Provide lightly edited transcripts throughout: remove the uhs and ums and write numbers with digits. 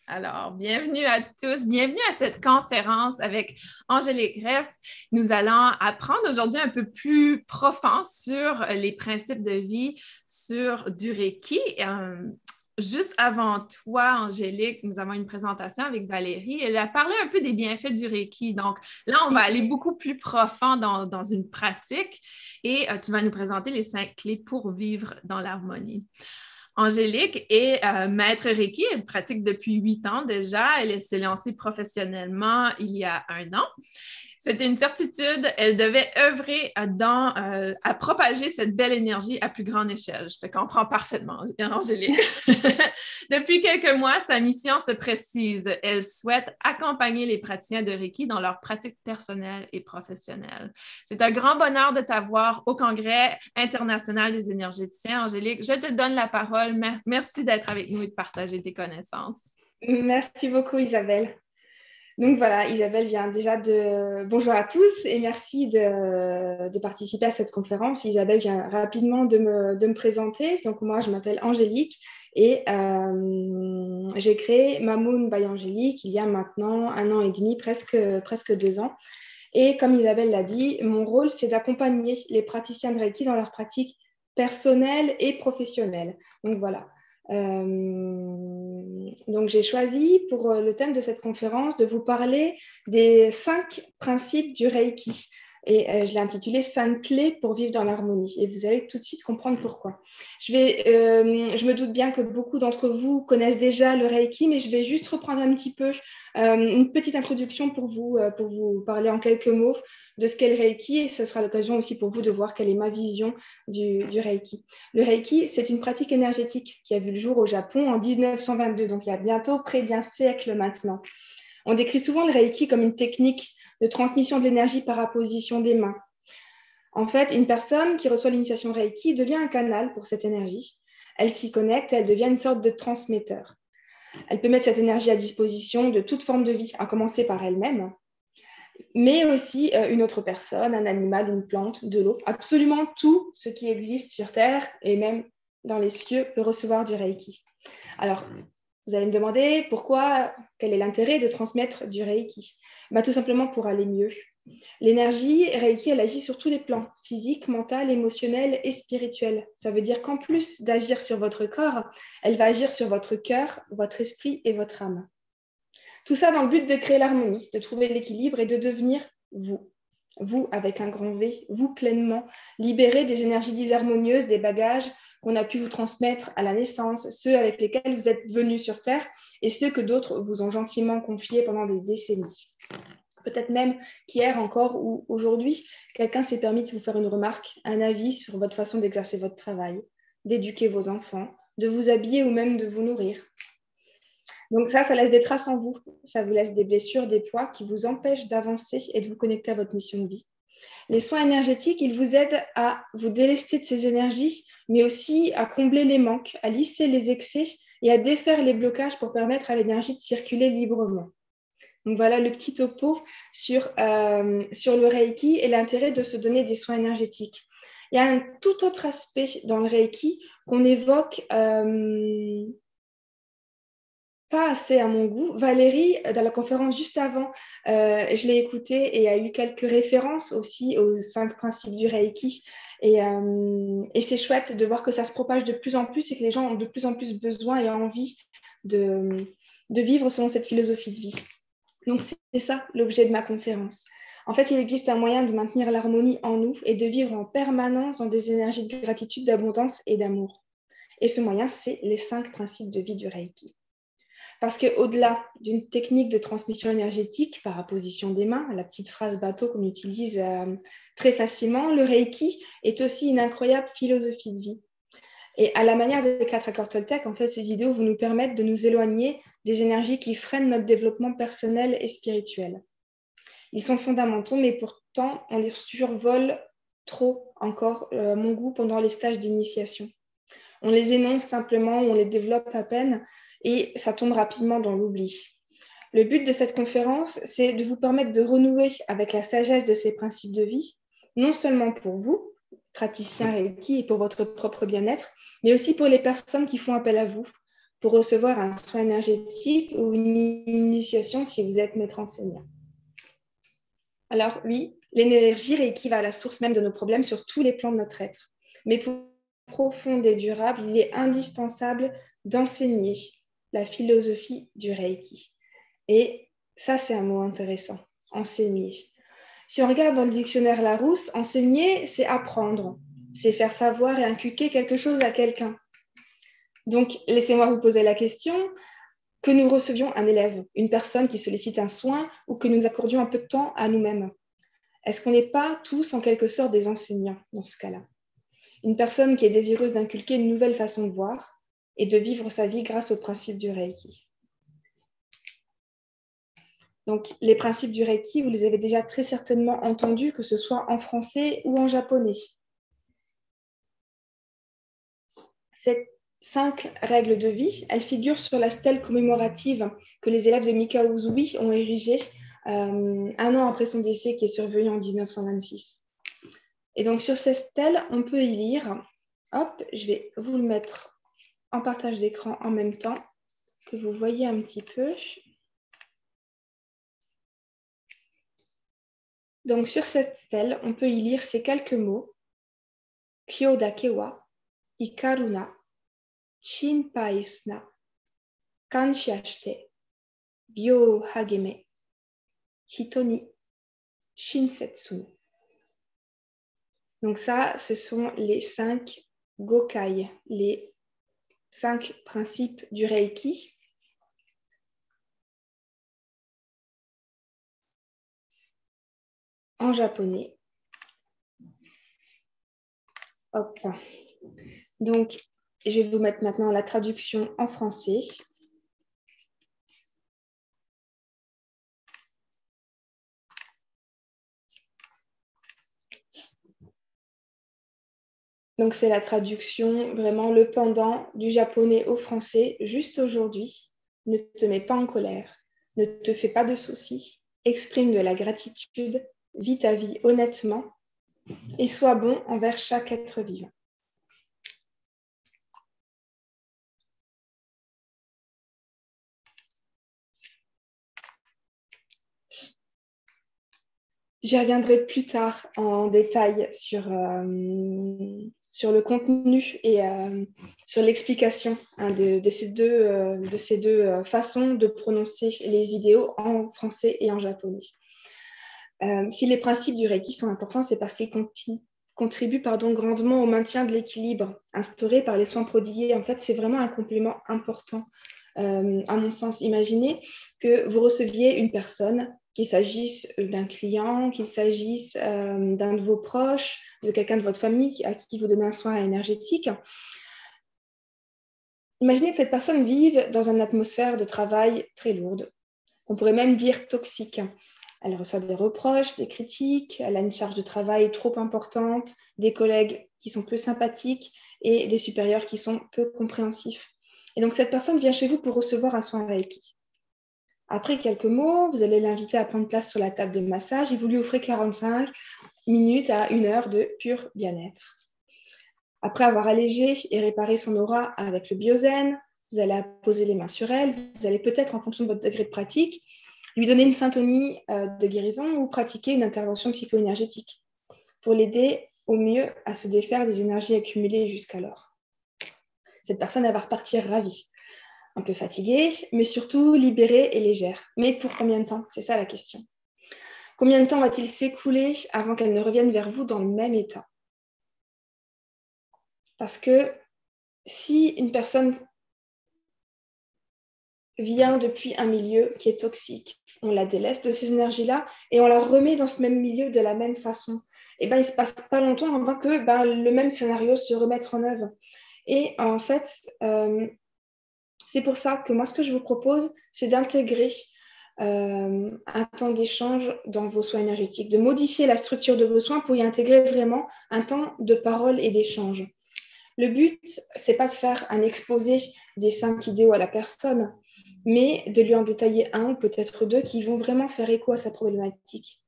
Alors, bienvenue à tous, bienvenue à cette conférence avec Angélique Greff. Nous allons apprendre aujourd'hui un peu plus profond sur les principes de vie, sur du Reiki. Juste avant toi, Angélique, nous avons une présentation avec Valérie. Elle a parlé un peu des bienfaits du Reiki. Donc là, on va aller beaucoup plus profond dans une pratique et tu vas nous présenter les 5 clés pour vivre dans l'harmonie. Angélique est maître Reiki, elle pratique depuis 8 ans déjà. Elle s'est lancée professionnellement il y a 1 an. C'était une certitude, elle devait œuvrer à propager cette belle énergie à plus grande échelle. Je te comprends parfaitement, Angélique. Depuis quelques mois, sa mission se précise. Elle souhaite accompagner les praticiens de Reiki dans leur pratique personnelle et professionnelle. C'est un grand bonheur de t'avoir au Congrès international des énergéticiens, Angélique. Je te donne la parole. Merci d'être avec nous et de partager tes connaissances. Merci beaucoup, Isabelle. Donc voilà, Isabelle vient déjà de... Bonjour à tous et merci de participer à cette conférence. Isabelle vient rapidement de me présenter. Donc moi, je m'appelle Angélique et j'ai créé Mamoun by Angélique il y a maintenant 1 an et demi, presque 2 ans. Et comme Isabelle l'a dit, mon rôle, c'est d'accompagner les praticiens de Reiki dans leur pratique personnelle et professionnelle. Donc voilà. Donc j'ai choisi pour le thème de cette conférence de vous parler des 5 principes du Reiki. Et je l'ai intitulé 5 clés pour vivre dans l'harmonie. Et vous allez tout de suite comprendre pourquoi. Je me doute bien que beaucoup d'entre vous connaissent déjà le Reiki, mais je vais juste reprendre un petit peu une petite introduction pour vous parler en quelques mots de ce qu'est le Reiki. Et ce sera l'occasion aussi pour vous de voir quelle est ma vision du Reiki. Le Reiki, c'est une pratique énergétique qui a vu le jour au Japon en 1922, donc il y a bientôt près d'1 siècle maintenant. On décrit souvent le Reiki comme une technique de transmission de l'énergie par apposition des mains. En fait, une personne qui reçoit l'initiation Reiki devient un canal pour cette énergie. Elle s'y connecte et elle devient une sorte de transmetteur. Elle peut mettre cette énergie à disposition de toute forme de vie, à commencer par elle-même, mais aussi une autre personne, un animal, une plante, de l'eau. Absolument tout ce qui existe sur Terre et même dans les cieux peut recevoir du Reiki. Alors, vous allez me demander pourquoi, quel est l'intérêt de transmettre du Reiki? Tout simplement pour aller mieux. L'énergie Reiki, elle agit sur tous les plans, physique, mental, émotionnel et spirituel. Ça veut dire qu'en plus d'agir sur votre corps, elle va agir sur votre cœur, votre esprit et votre âme. Tout ça dans le but de créer l'harmonie, de trouver l'équilibre et de devenir vous. Vous avec un grand V, vous pleinement, libéré des énergies disharmonieuses, des bagages qu'on a pu vous transmettre à la naissance, ceux avec lesquels vous êtes venus sur Terre et ceux que d'autres vous ont gentiment confiés pendant des décennies. Peut-être même qu'hier encore ou aujourd'hui, quelqu'un s'est permis de vous faire une remarque, un avis sur votre façon d'exercer votre travail, d'éduquer vos enfants, de vous habiller ou même de vous nourrir. Donc ça laisse des traces en vous, ça vous laisse des blessures, des poids qui vous empêchent d'avancer et de vous connecter à votre mission de vie. Les soins énergétiques, ils vous aident à vous délester de ces énergies, mais aussi à combler les manques, à lisser les excès et à défaire les blocages pour permettre à l'énergie de circuler librement. Donc voilà le petit topo sur le Reiki et l'intérêt de se donner des soins énergétiques. Il y a un tout autre aspect dans le Reiki qu'on évoque pas assez à mon goût. Valérie, dans la conférence juste avant, je l'ai écoutée et a eu quelques références aussi aux 5 principes du Reiki. Et c'est chouette de voir que ça se propage de plus en plus et que les gens ont de plus en plus besoin et envie de vivre selon cette philosophie de vie. Donc, c'est ça l'objet de ma conférence. En fait, il existe un moyen de maintenir l'harmonie en nous et de vivre en permanence dans des énergies de gratitude, d'abondance et d'amour. Et ce moyen, c'est les 5 principes de vie du Reiki. Parce qu'au-delà d'une technique de transmission énergétique par apposition des mains, la petite phrase bateau qu'on utilise très facilement, le Reiki est aussi une incroyable philosophie de vie. Et à la manière des 4 accords Toltec, en fait, ces idéaux vont nous permettre de nous éloigner des énergies qui freinent notre développement personnel et spirituel. Ils sont fondamentaux, mais pourtant, on les survole trop encore, mon goût, pendant les stages d'initiation. On les énonce simplement, on les développe à peine et ça tombe rapidement dans l'oubli. Le but de cette conférence, c'est de vous permettre de renouer avec la sagesse de ces principes de vie, non seulement pour vous, praticiens Reiki, et pour votre propre bien-être, mais aussi pour les personnes qui font appel à vous, pour recevoir un soin énergétique ou une initiation si vous êtes maître enseignant. Alors oui, l'énergie Reiki va à la source même de nos problèmes sur tous les plans de notre être. Mais pour profonde et durable, il est indispensable d'enseigner la philosophie du Reiki. Et ça, c'est un mot intéressant, enseigner. Si on regarde dans le dictionnaire Larousse, enseigner, c'est apprendre, c'est faire savoir et inculquer quelque chose à quelqu'un. Donc, laissez-moi vous poser la question, que nous recevions un élève, une personne qui sollicite un soin ou que nous accordions un peu de temps à nous-mêmes. Est-ce qu'on n'est pas tous en quelque sorte des enseignants dans ce cas-là? Une personne qui est désireuse d'inculquer une nouvelle façon de voir et de vivre sa vie grâce aux principes du Reiki. Donc, les principes du Reiki, vous les avez déjà très certainement entendus, que ce soit en français ou en japonais. Ces 5 règles de vie, elles figurent sur la stèle commémorative que les élèves de Mikao Usui ont érigée un an après son décès qui est survenu en 1926. Et donc, sur cette stèle, on peut y lire, hop, je vais vous le mettre en partage d'écran en même temps, que vous voyez un petit peu. Donc, sur cette stèle, on peut y lire ces quelques mots. Kyo dake wa ikaruna shinpai suna kansha shite ryo hageme hito ni shinsetsu. Donc ça, ce sont les 5 gokai, les 5 principes du Reiki. En japonais. Hop. Donc, je vais vous mettre maintenant la traduction en français. Donc, c'est la traduction, vraiment le pendant du japonais au français, juste aujourd'hui. Ne te mets pas en colère, ne te fais pas de soucis, exprime de la gratitude, vis ta vie honnêtement et sois bon envers chaque être vivant. J'y reviendrai plus tard en détail sur le contenu et sur l'explication de ces deux façons de prononcer les idéaux en français et en japonais. Si les principes du Reiki sont importants, c'est parce qu'ils contribuent grandement au maintien de l'équilibre instauré par les soins prodigués. En fait, c'est vraiment un complément important, à mon sens. Imaginez que vous receviez une personne, qu'il s'agisse d'un client, qu'il s'agisse d'un de vos proches, de quelqu'un de votre famille à qui vous donnez un soin énergétique. Imaginez que cette personne vive dans une atmosphère de travail très lourde, on pourrait même dire toxique. Elle reçoit des reproches, des critiques, elle a une charge de travail trop importante, des collègues qui sont peu sympathiques et des supérieurs qui sont peu compréhensifs. Et donc, cette personne vient chez vous pour recevoir un soin Reiki. Après quelques mots, vous allez l'inviter à prendre place sur la table de massage et vous lui offrez 45 minutes à 1 heure de pur bien-être. Après avoir allégé et réparé son aura avec le biozen, vous allez poser les mains sur elle, vous allez peut-être, en fonction de votre degré de pratique, lui donner une syntonie de guérison ou pratiquer une intervention psycho-énergétique pour l'aider au mieux à se défaire des énergies accumulées jusqu'alors. Cette personne, elle va repartir ravie, un peu fatiguée, mais surtout libérée et légère. Mais pour combien de temps? C'est ça la question. Combien de temps va-t-il s'écouler avant qu'elle ne revienne vers vous dans le même état? Parce que si une personne vient depuis un milieu qui est toxique, on la délaisse de ces énergies-là et on la remet dans ce même milieu de la même façon, et ben, il ne se passe pas longtemps avant que le même scénario se remette en œuvre. Et en fait, c'est pour ça que moi, ce que je vous propose, c'est d'intégrer un temps d'échange dans vos soins énergétiques, de modifier la structure de vos soins pour y intégrer vraiment un temps de parole et d'échange. Le but, c'est pas de faire un exposé des 5 idéaux à la personne, mais de lui en détailler un ou peut-être 2 qui vont vraiment faire écho à sa problématique.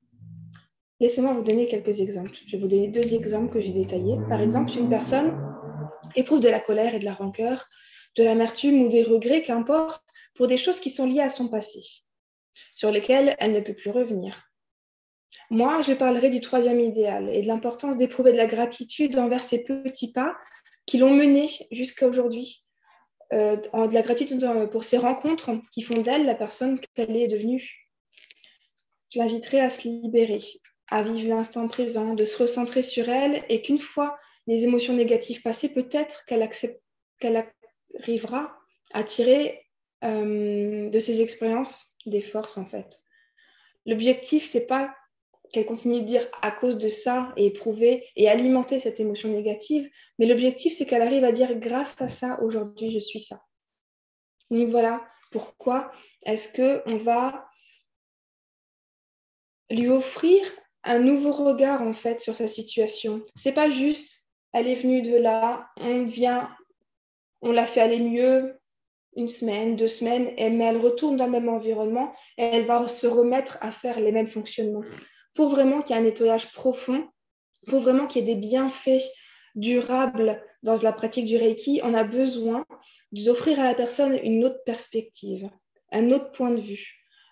Laissez-moi vous donner quelques exemples. Je vais vous donner 2 exemples que j'ai détaillés. Par exemple, si une personne éprouve de la colère et de la rancœur de l'amertume ou des regrets, qu'importe, pour des choses qui sont liées à son passé, sur lesquelles elle ne peut plus revenir. Moi, je parlerai du troisième idéal et de l'importance d'éprouver de la gratitude envers ces petits pas qui l'ont menée jusqu'à aujourd'hui, de la gratitude pour ces rencontres qui font d'elle la personne qu'elle est devenue. Je l'inviterai à se libérer, à vivre l'instant présent, de se recentrer sur elle, et qu'une fois les émotions négatives passées, peut-être qu'elle arrivera à tirer de ces expériences des forces, en fait. L'objectif, c'est pas qu'elle continue de dire à cause de ça et éprouver et alimenter cette émotion négative, mais l'objectif, c'est qu'elle arrive à dire grâce à ça, aujourd'hui, je suis ça. Donc voilà pourquoi est-ce qu'on va lui offrir un nouveau regard, en fait, sur sa situation. C'est pas juste, elle est venue de là, on l'a fait aller mieux, 1 semaine, 2 semaines, mais elle retourne dans le même environnement et elle va se remettre à faire les mêmes fonctionnements. Pour vraiment qu'il y ait un nettoyage profond, pour vraiment qu'il y ait des bienfaits durables dans la pratique du Reiki, on a besoin d'offrir à la personne une autre perspective, un autre point de vue,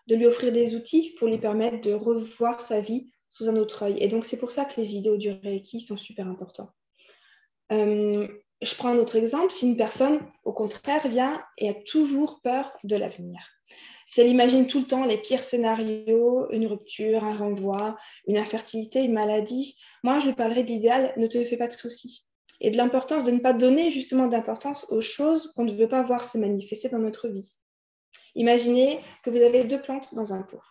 de lui offrir des outils pour lui permettre de revoir sa vie sous un autre œil. Et donc, c'est pour ça que les idéaux du Reiki sont super importants. Je prends un autre exemple. Si une personne, au contraire, vient et a toujours peur de l'avenir, si elle imagine tout le temps les pires scénarios, une rupture, un renvoi, une infertilité, une maladie, moi, je lui parlerai de l'idéal, ne te fais pas de soucis. Et de l'importance de ne pas donner justement d'importance aux choses qu'on ne veut pas voir se manifester dans notre vie. Imaginez que vous avez 2 plantes dans un pot.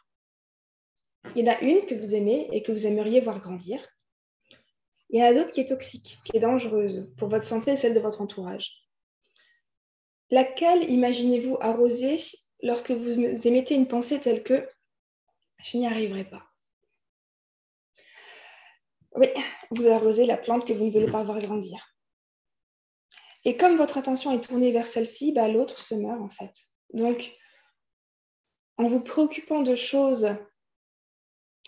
Il y en a une que vous aimez et que vous aimeriez voir grandir. Il y en a d'autres qui est toxique, qui est dangereuse pour votre santé et celle de votre entourage. Laquelle imaginez-vous arroser lorsque vous émettez une pensée telle que « je n'y arriverai pas ». Oui, vous arrosez la plante que vous ne voulez pas voir grandir. Et comme votre attention est tournée vers celle-ci, l'autre se meurt en fait. Donc, en vous préoccupant de choses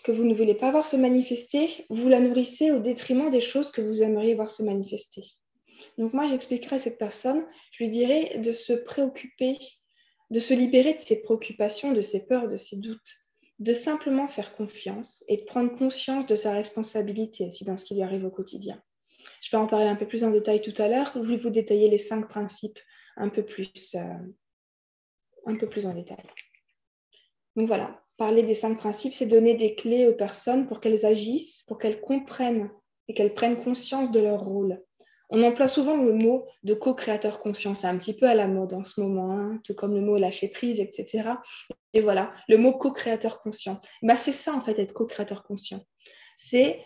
que vous ne voulez pas voir se manifester, vous la nourrissez au détriment des choses que vous aimeriez voir se manifester. Donc moi, j'expliquerai à cette personne, je lui dirai de se préoccuper, de se libérer de ses préoccupations, de ses peurs, de ses doutes, de simplement faire confiance et de prendre conscience de sa responsabilité aussi dans ce qui lui arrive au quotidien. Je vais en parler un peu plus en détail tout à l'heure. Je vais vous détailler les 5 principes un peu plus en détail. Donc voilà, parler des 5 principes, c'est donner des clés aux personnes pour qu'elles agissent, pour qu'elles comprennent et qu'elles prennent conscience de leur rôle. On emploie souvent le mot de co-créateur conscient. C'est un petit peu à la mode en ce moment, tout comme le mot lâcher prise, etc. Et voilà, le mot co-créateur conscient. C'est ça en fait, être co-créateur conscient. C'est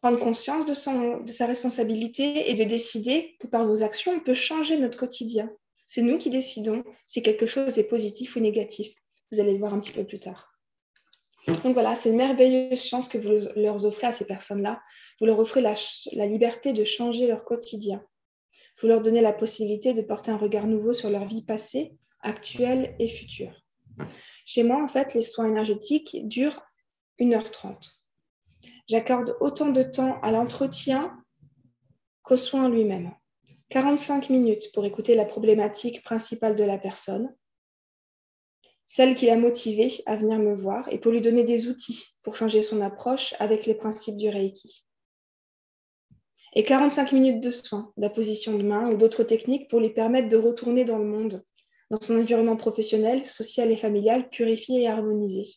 prendre conscience de sa responsabilité et de décider que par vos actions, on peut changer notre quotidien. C'est nous qui décidons si quelque chose est positif ou négatif. Vous allez le voir un petit peu plus tard. Donc voilà, c'est une merveilleuse chance que vous leur offrez à ces personnes-là. Vous leur offrez la liberté de changer leur quotidien. Vous leur donnez la possibilité de porter un regard nouveau sur leur vie passée, actuelle et future. Chez moi, en fait, les soins énergétiques durent 1h30. J'accorde autant de temps à l'entretien qu'au soin lui-même. 45 minutes pour écouter la problématique principale de la personne, celle qui l'a motivée à venir me voir et pour lui donner des outils pour changer son approche avec les principes du Reiki. Et 45 minutes de soins, d'apposition de main ou d'autres techniques pour lui permettre de retourner dans le monde, dans son environnement professionnel, social et familial, purifié et harmonisé.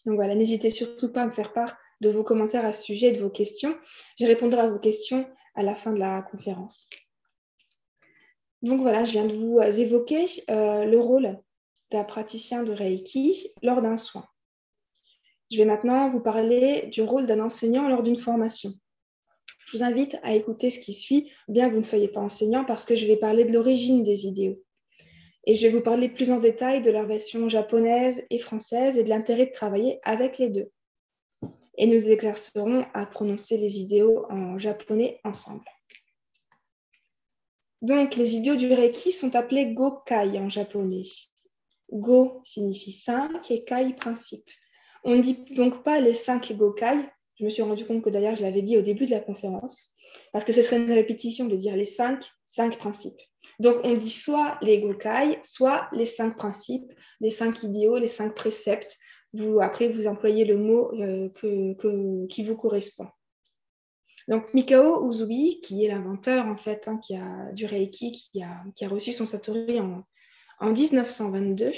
Donc voilà, n'hésitez surtout pas à me faire part de vos commentaires à ce sujet et de vos questions. Je répondrai à vos questions à la fin de la conférence. Donc voilà, je viens de vous évoquer le rôle d'un praticien de Reiki lors d'un soin. Je vais maintenant vous parler du rôle d'un enseignant lors d'une formation. Je vous invite à écouter ce qui suit, bien que vous ne soyez pas enseignant, parce que je vais parler de l'origine des idéaux. Et je vais vous parler plus en détail de leur version japonaise et française et de l'intérêt de travailler avec les deux. Et nous exercerons à prononcer les idéaux en japonais ensemble. Donc, les idéaux du Reiki sont appelés Gokai en japonais. Go signifie 5 et Kai principe. On ne dit donc pas les 5 Gokai, Je me suis rendu compte que d'ailleurs, je l'avais dit au début de la conférence, parce que ce serait une répétition de dire les cinq principes. Donc, on dit soit les Gokai, soit les 5 principes, les 5 idéaux, les 5 préceptes. Après, vous employez le mot qui vous correspond. Donc, Mikao Usui, qui est l'inventeur en fait du Reiki, qui a reçu son Satori en 1922,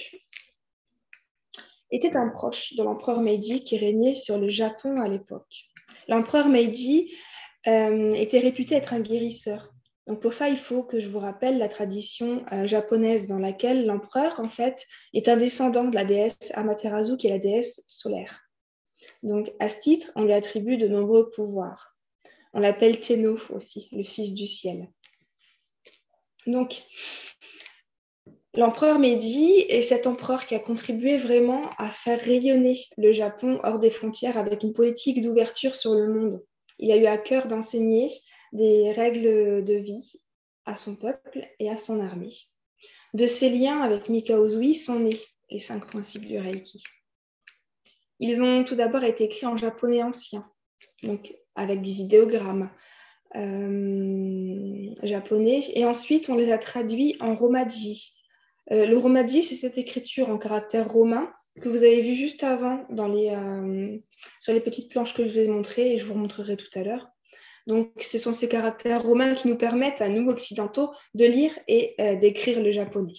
était un proche de l'empereur Meiji qui régnait sur le Japon à l'époque. L'empereur Meiji était réputé être un guérisseur. Donc pour ça, il faut que je vous rappelle la tradition japonaise dans laquelle l'empereur, en fait, est un descendant de la déesse Amaterasu, qui est la déesse solaire. Donc à ce titre, on lui attribue de nombreux pouvoirs. On l'appelle Tenno aussi, le fils du ciel. Donc, l'empereur Meiji est cet empereur qui a contribué vraiment à faire rayonner le Japon hors des frontières avec une politique d'ouverture sur le monde. Il a eu à cœur d'enseigner des règles de vie à son peuple et à son armée. De ces liens avec Mikao Usui sont nés les 5 principes du Reiki. Ils ont tout d'abord été écrits en japonais ancien, donc avec des idéogrammes japonais, et ensuite on les a traduits en romaji. Le romaji, c'est cette écriture en caractère romain que vous avez vu juste avant sur les petites planches que je vous ai montrées et je vous remontrerai tout à l'heure. Donc, ce sont ces caractères romains qui nous permettent, à nous occidentaux, de lire et d'écrire le japonais.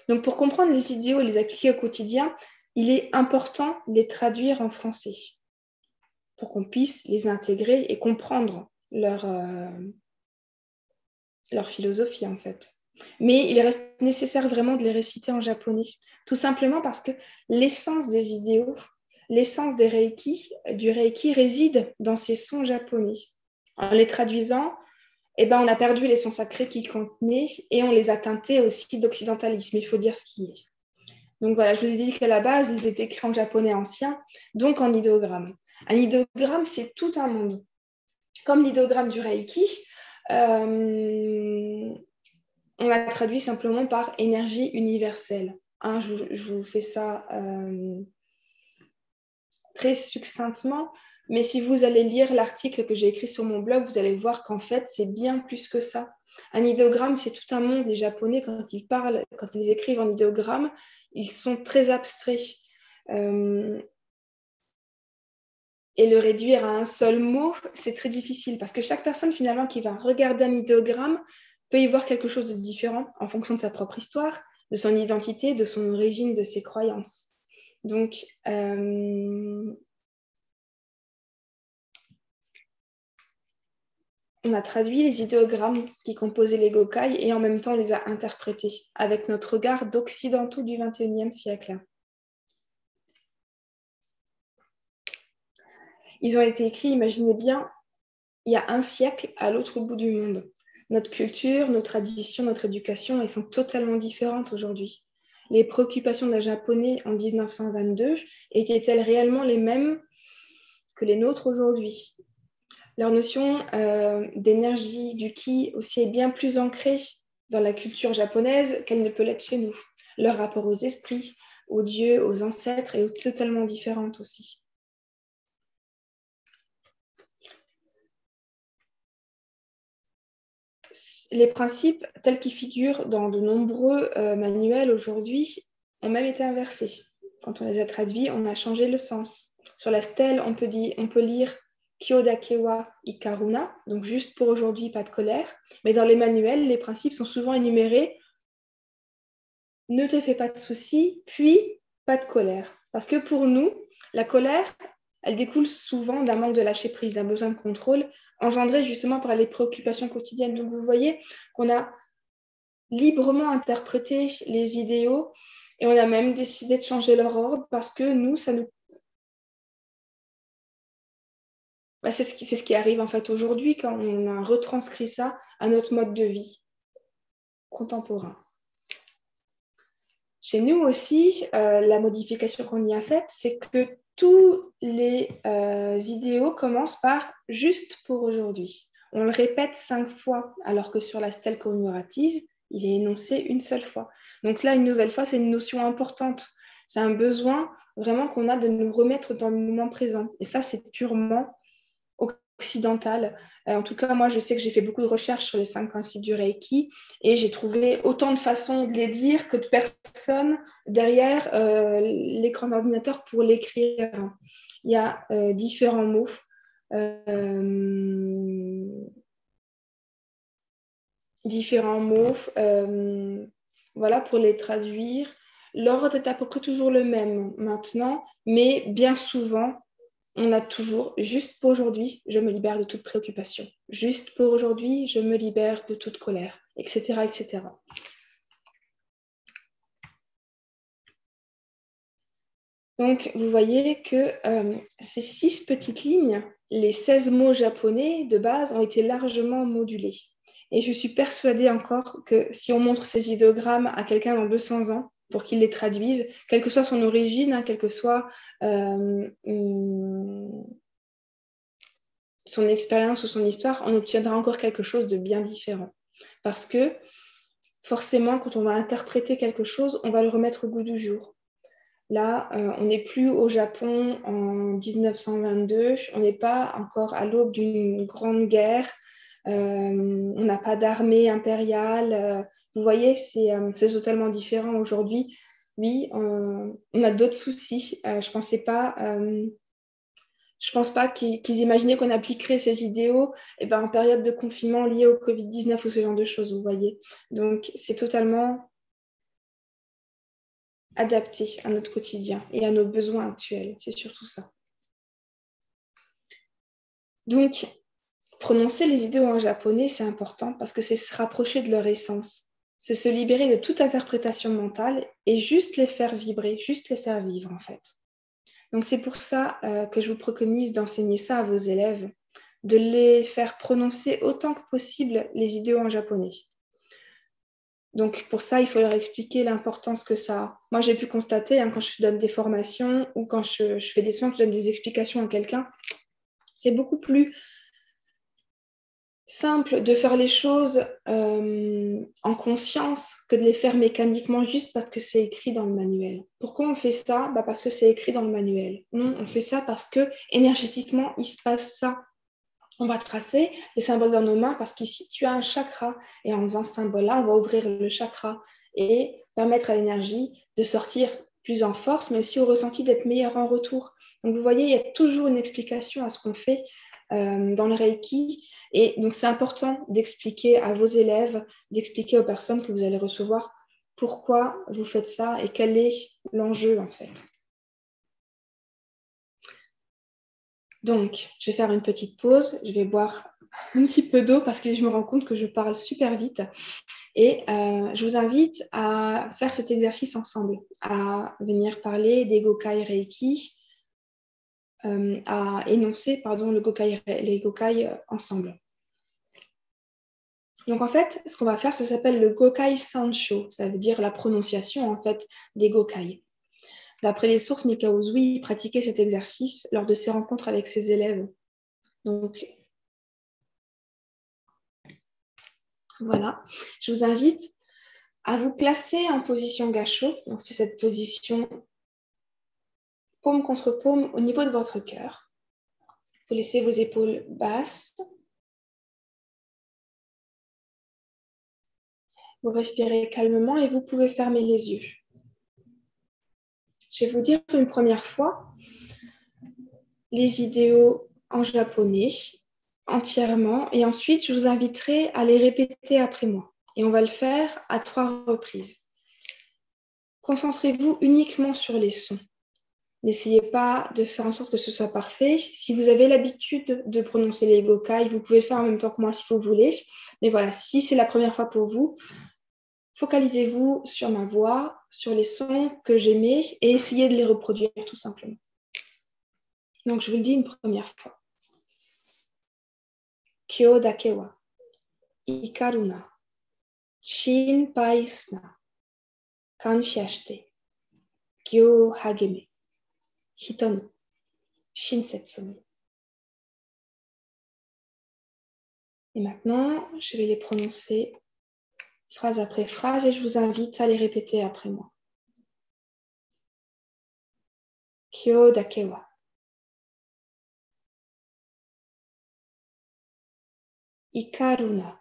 Donc, pour comprendre les idéaux et les appliquer au quotidien, il est important de les traduire en français pour qu'on puisse les intégrer et comprendre leur philosophie, en fait. Mais il reste nécessaire vraiment de les réciter en japonais, tout simplement parce que l'essence des idéaux, l'essence du Reiki réside dans ces sons japonais. En les traduisant, on a perdu les sons sacrés qu'ils contenaient et on les a teintés aussi d'occidentalisme, il faut dire ce qui est. Donc voilà, je vous ai dit qu'à la base, ils étaient écrits en japonais ancien, donc en idéogramme. Un idéogramme, c'est tout un monde. Comme l'idéogramme du Reiki, on l'a traduit simplement par énergie universelle. Je vous fais ça très succinctement, mais si vous allez lire l'article que j'ai écrit sur mon blog, vous allez voir qu'en fait, c'est bien plus que ça. Un idéogramme, c'est tout un monde. Les Japonais, quand ils écrivent en idéogramme, ils sont très abstraits. Et le réduire à un seul mot, c'est très difficile parce que chaque personne, finalement, qui va regarder un idéogramme peut y voir quelque chose de différent en fonction de sa propre histoire, de son identité, de son origine, de ses croyances. Donc, on a traduit les idéogrammes qui composaient les Gokai et en même temps on les a interprétés avec notre regard d'occidentaux du XXIe siècle. Ils ont été écrits, imaginez bien, il y a un siècle à l'autre bout du monde. Notre culture, nos traditions, notre éducation, elles sont totalement différentes aujourd'hui. Les préoccupations d'un Japonais en 1922 étaient-elles réellement les mêmes que les nôtres aujourd'hui? Leur notion d'énergie, du ki aussi est bien plus ancrée dans la culture japonaise qu'elle ne peut l'être chez nous. Leur rapport aux esprits, aux dieux, aux ancêtres est totalement différente aussi. Les principes tels qu'ils figurent dans de nombreux manuels aujourd'hui ont même été inversés. Quand on les a traduits, on a changé le sens. Sur la stèle, on peut lire Kyodakewa Ikaruna, donc juste pour aujourd'hui, pas de colère. Mais dans les manuels, les principes sont souvent énumérés. Ne te fais pas de soucis, puis pas de colère. Parce que pour nous, la colère, elle découle souvent d'un manque de lâcher prise, d'un besoin de contrôle, engendré justement par les préoccupations quotidiennes. Donc vous voyez qu'on a librement interprété les idéaux et on a même décidé de changer leur ordre parce que nous, c'est ce qui arrive en fait aujourd'hui quand on a retranscrit ça à notre mode de vie contemporain. Chez nous aussi, la modification qu'on y a faite, c'est que tous les idéaux commencent par « juste pour aujourd'hui ». On le répète 5 fois, alors que sur la stèle commémorative, il est énoncé une seule fois. Donc là, une nouvelle fois, c'est une notion importante. C'est un besoin vraiment qu'on a de nous remettre dans le moment présent. Et ça, c'est purement occidentale. En tout cas, moi, je sais que j'ai fait beaucoup de recherches sur les 5 principes du Reiki et j'ai trouvé autant de façons de les dire que de personnes derrière l'écran d'ordinateur pour l'écrire. Il y a différents mots. Voilà, pour les traduire. L'ordre est à peu près toujours le même maintenant, mais bien souvent, on a toujours, juste pour aujourd'hui, je me libère de toute préoccupation. Juste pour aujourd'hui, je me libère de toute colère, etc., etc. Donc, vous voyez que ces 6 petites lignes, les 16 mots japonais de base ont été largement modulés. Et je suis persuadée encore que si on montre ces idéogrammes à quelqu'un dans 200 ans, pour qu'il les traduise, quelle que soit son origine, hein, quelle que soit son expérience ou son histoire, on obtiendra encore quelque chose de bien différent. Parce que forcément, quand on va interpréter quelque chose, on va le remettre au goût du jour. Là, on n'est plus au Japon en 1922, on n'est pas encore à l'aube d'une grande guerre, on n'a pas d'armée impériale. Vous voyez, c'est totalement différent aujourd'hui. Oui, on a d'autres soucis. Je pense pas qu'ils imaginaient qu'on appliquerait ces idéaux en période de confinement liée au Covid-19 ou ce genre de choses, vous voyez. Donc, c'est totalement adapté à notre quotidien et à nos besoins actuels. C'est surtout ça. Donc, prononcer les idéaux en japonais, c'est important parce que c'est se rapprocher de leur essence. C'est se libérer de toute interprétation mentale et juste les faire vibrer, juste les faire vivre, en fait. Donc, c'est pour ça que je vous préconise d'enseigner ça à vos élèves, de les faire prononcer autant que possible les idéaux en japonais. Donc, pour ça, il faut leur expliquer l'importance que ça a. Moi, j'ai pu constater, quand je donne des formations ou quand je fais des soins, que je donne des explications à quelqu'un, c'est beaucoup plus simple de faire les choses en conscience que de les faire mécaniquement juste parce que c'est écrit dans le manuel. Pourquoi on fait ça? Parce que c'est écrit dans le manuel. Non, on fait ça parce que énergétiquement, il se passe ça. On va tracer les symboles dans nos mains parce qu'ici, tu as un chakra. Et en faisant ce symbole-là, on va ouvrir le chakra et permettre à l'énergie de sortir plus en force, mais aussi au ressenti d'être meilleur en retour. Donc, vous voyez, il y a toujours une explication à ce qu'on fait dans le Reiki. Et donc, c'est important d'expliquer à vos élèves, d'expliquer aux personnes que vous allez recevoir pourquoi vous faites ça et quel est l'enjeu, en fait. Donc, je vais faire une petite pause. Je vais boire un petit peu d'eau parce que je me rends compte que je parle super vite. Et je vous invite à faire cet exercice ensemble, à venir parler des Gokai Reiki, à énoncer les Gokai ensemble. Donc, en fait, ce qu'on va faire, ça s'appelle le Gokai Sansho. Ça veut dire la prononciation, en fait, des Gokai. D'après les sources, Mikao Usui pratiquait cet exercice lors de ses rencontres avec ses élèves. Donc, voilà. Je vous invite à vous placer en position gacho. Donc, c'est cette position paume contre paume au niveau de votre cœur. Vous laissez vos épaules basses. Vous respirez calmement et vous pouvez fermer les yeux. Je vais vous dire une première fois les idéaux en japonais entièrement et ensuite je vous inviterai à les répéter après moi. Et on va le faire à 3 reprises. Concentrez-vous uniquement sur les sons. N'essayez pas de faire en sorte que ce soit parfait. Si vous avez l'habitude de prononcer les Gokai, vous pouvez le faire en même temps que moi si vous voulez. Mais voilà, si c'est la première fois pour vous, focalisez-vous sur ma voix, sur les sons que j'émets et essayez de les reproduire tout simplement. Donc, je vous le dis une première fois. Kyo dake wa ikaruna shinpai suna kansha shite gyo hageme hito no shinsetsu ni. Et maintenant, je vais les prononcer phrase après phrase et je vous invite à les répéter après moi. Kyo dake wa ikaru na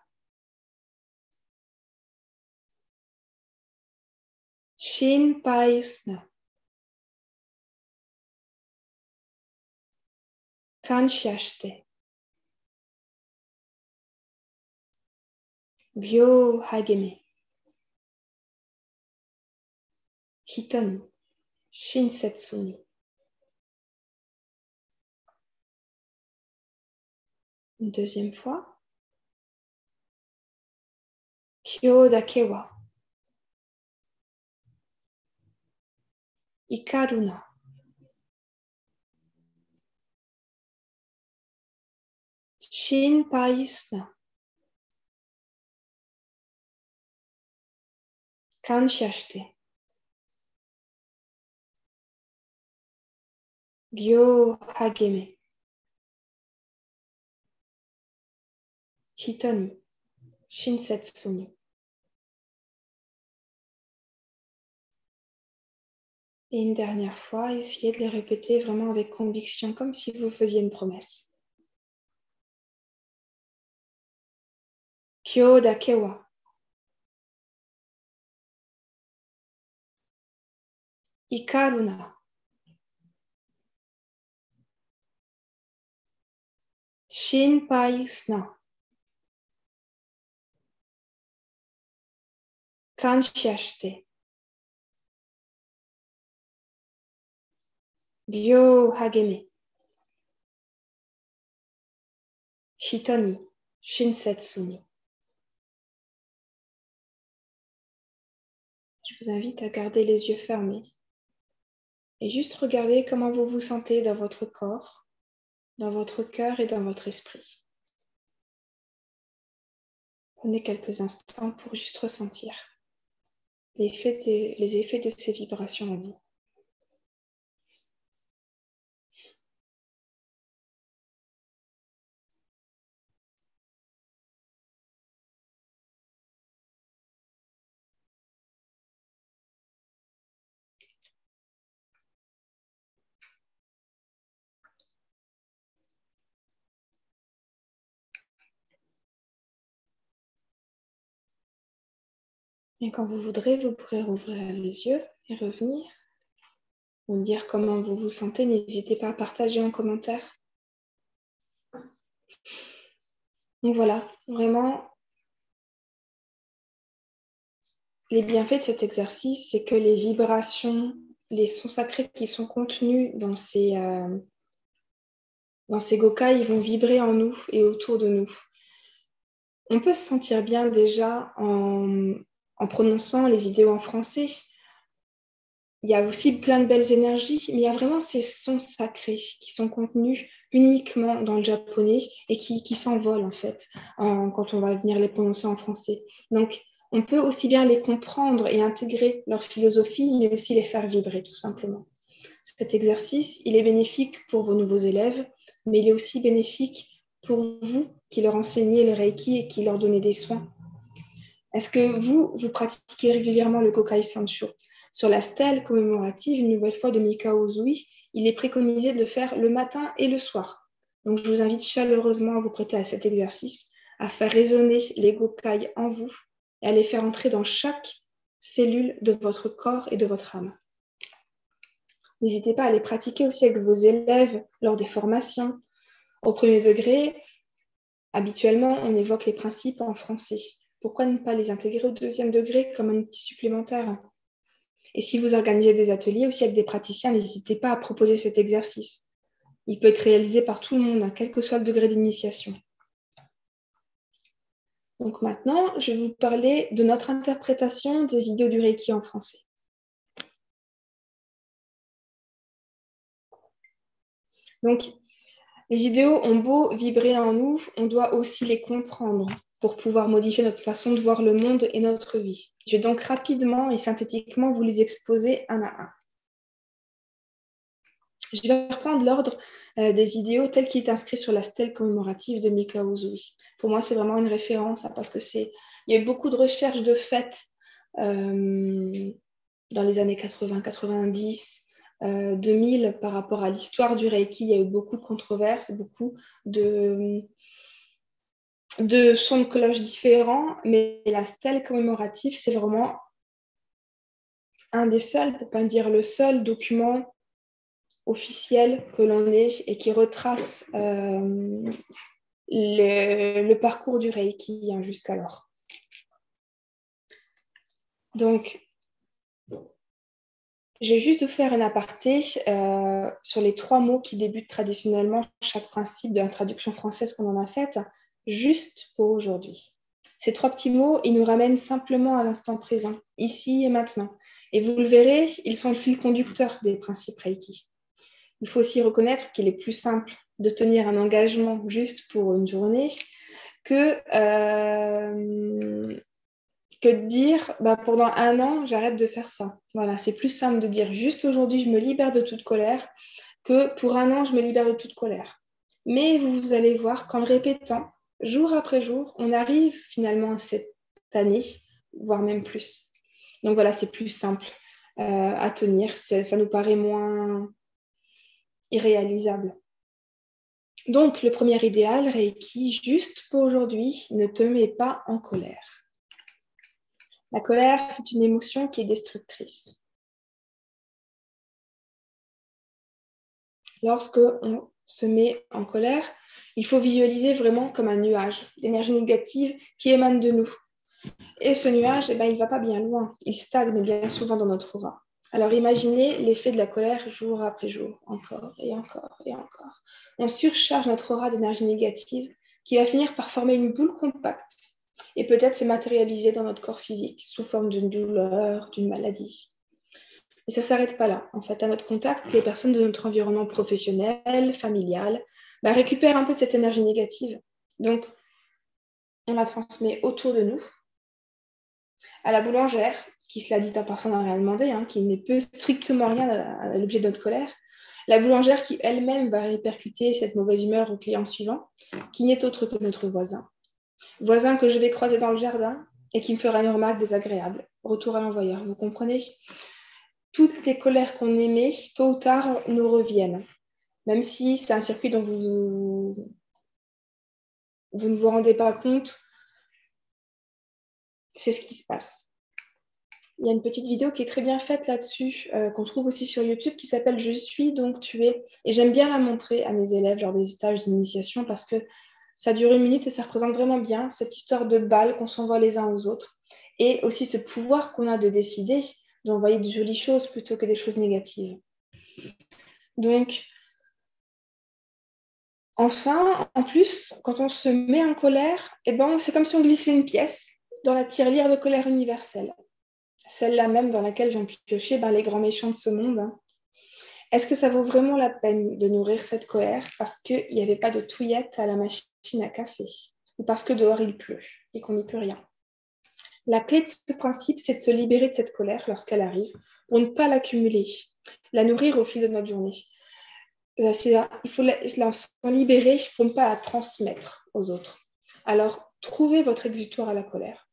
shinpai su na kansha shite gyo hageme hito ni shinsetsu ni. Une deuxième fois. Kyo dake wa ikaru na shinpai su na kansha shite gyo hageme hito ni shinsetsu ni. Et une dernière fois, essayez de les répéter vraiment avec conviction, comme si vous faisiez une promesse. Kyo dake wa ikaru na shinpai su na kansha shite gyo hageme hito ni shinsetsu ni. Je vous invite à garder les yeux fermés et juste regarder comment vous vous sentez dans votre corps, dans votre cœur et dans votre esprit. Prenez quelques instants pour juste ressentir les effets de ces vibrations en vous. Et quand vous voudrez, vous pourrez rouvrir les yeux et revenir. Ou dire comment vous vous sentez. N'hésitez pas à partager en commentaire. Donc voilà, vraiment, les bienfaits de cet exercice, c'est que les vibrations, les sons sacrés qui sont contenus dans ces gokai, ils vont vibrer en nous et autour de nous. On peut se sentir bien déjà en prononçant les idéaux en français. Il y a aussi plein de belles énergies, mais il y a vraiment ces sons sacrés qui sont contenus uniquement dans le japonais et qui s'envolent en fait quand on va venir les prononcer en français. Donc, on peut aussi bien les comprendre et intégrer leur philosophie, mais aussi les faire vibrer tout simplement. Cet exercice, il est bénéfique pour vos nouveaux élèves, mais il est aussi bénéfique pour vous qui leur enseignez le Reiki et qui leur donnez des soins. Est-ce que vous pratiquez régulièrement le Kokai Sancho? Sur la stèle commémorative, une nouvelle fois de Mikao Uzui, il est préconisé de le faire le matin et le soir. Donc, je vous invite chaleureusement à vous prêter à cet exercice, à faire résonner les Gokai en vous et à les faire entrer dans chaque cellule de votre corps et de votre âme. N'hésitez pas à les pratiquer aussi avec vos élèves lors des formations. Au premier degré, habituellement, on évoque les principes en français. Pourquoi ne pas les intégrer au deuxième degré comme un outil supplémentaire? Et si vous organisez des ateliers aussi avec des praticiens, n'hésitez pas à proposer cet exercice. Il peut être réalisé par tout le monde, quel que soit le degré d'initiation. Donc maintenant, je vais vous parler de notre interprétation des idéaux du Reiki en français. Donc, les idéaux ont beau vibrer en nous, on doit aussi les comprendre pour pouvoir modifier notre façon de voir le monde et notre vie. Je vais donc rapidement et synthétiquement vous les exposer un à un. Je vais reprendre l'ordre des idéaux tel qu'il est inscrit sur la stèle commémorative de Mikao Uzui. Pour moi, c'est vraiment une référence parce que il y a eu beaucoup de recherches de faites dans les années 80-90 2000 par rapport à l'histoire du Reiki. Il y a eu beaucoup de controverses, beaucoup de sons de cloche différents, mais la stèle commémorative, c'est vraiment un des seuls, pour ne pas dire le seul document officiel que l'on ait et qui retrace le parcours du Reiki jusqu'alors. Donc, je vais juste vous faire un aparté sur les 3 mots qui débutent traditionnellement chaque principe de la traduction française qu'on en a faite, juste pour aujourd'hui. Ces 3 petits mots, ils nous ramènent simplement à l'instant présent, ici et maintenant. Et vous le verrez, ils sont le fil conducteur des principes Reiki. Il faut aussi reconnaître qu'il est plus simple de tenir un engagement juste pour une journée que de dire pendant 1 an, j'arrête de faire ça. Voilà, c'est plus simple de dire juste aujourd'hui, je me libère de toute colère que pour 1 an, je me libère de toute colère. Mais vous allez voir qu'en le répétant, jour après jour, on arrive finalement à cette année, voire même plus. Donc voilà, c'est plus simple à tenir. Ça nous paraît moins irréalisable. Donc, le premier idéal, Reiki, juste pour aujourd'hui, ne te mets pas en colère. La colère, c'est une émotion qui est destructrice. Lorsque on se met en colère, il faut visualiser vraiment comme un nuage d'énergie négative qui émane de nous. Et ce nuage, il ne va pas bien loin. Il stagne bien souvent dans notre aura. Alors imaginez l'effet de la colère jour après jour, encore et encore et encore. On surcharge notre aura d'énergie négative qui va finir par former une boule compacte et peut-être se matérialiser dans notre corps physique sous forme d'une douleur, d'une maladie. Et ça ne s'arrête pas là. En fait, à notre contact, les personnes de notre environnement professionnel, familial, récupèrent un peu de cette énergie négative. Donc, on la transmet autour de nous, à la boulangère, qui se l'a dit en passant n'a rien demandé, qui ne peut strictement rien à l'objet de notre colère. La boulangère qui elle-même va répercuter cette mauvaise humeur au client suivant, qui n'est autre que notre voisin. Voisin que je vais croiser dans le jardin et qui me fera une remarque désagréable. Retour à l'envoyeur, vous comprenez ? Toutes les colères qu'on émet, tôt ou tard, nous reviennent. Même si c'est un circuit dont vous ne vous rendez pas compte, c'est ce qui se passe. Il y a une petite vidéo qui est très bien faite là-dessus, qu'on trouve aussi sur YouTube, qui s'appelle « Je suis donc tu es ». Et j'aime bien la montrer à mes élèves lors des stages d'initiation parce que ça dure 1 minute et ça représente vraiment bien cette histoire de balles qu'on s'envoie les uns aux autres. Et aussi ce pouvoir qu'on a de décider d'envoyer de jolies choses plutôt que des choses négatives. Donc, enfin, en plus, quand on se met en colère, c'est comme si on glissait une pièce dans la tirelire de colère universelle. Celle-là même dans laquelle vont piocher les grands méchants de ce monde. Est-ce que ça vaut vraiment la peine de nourrir cette colère parce qu'il n'y avait pas de touillette à la machine à café ou parce que dehors il pleut et qu'on n'y peut rien? La clé de ce principe, c'est de se libérer de cette colère lorsqu'elle arrive pour ne pas l'accumuler, la nourrir au fil de notre journée. Il faut s'en libérer pour ne pas la transmettre aux autres. Alors, trouvez votre exutoire à la colère.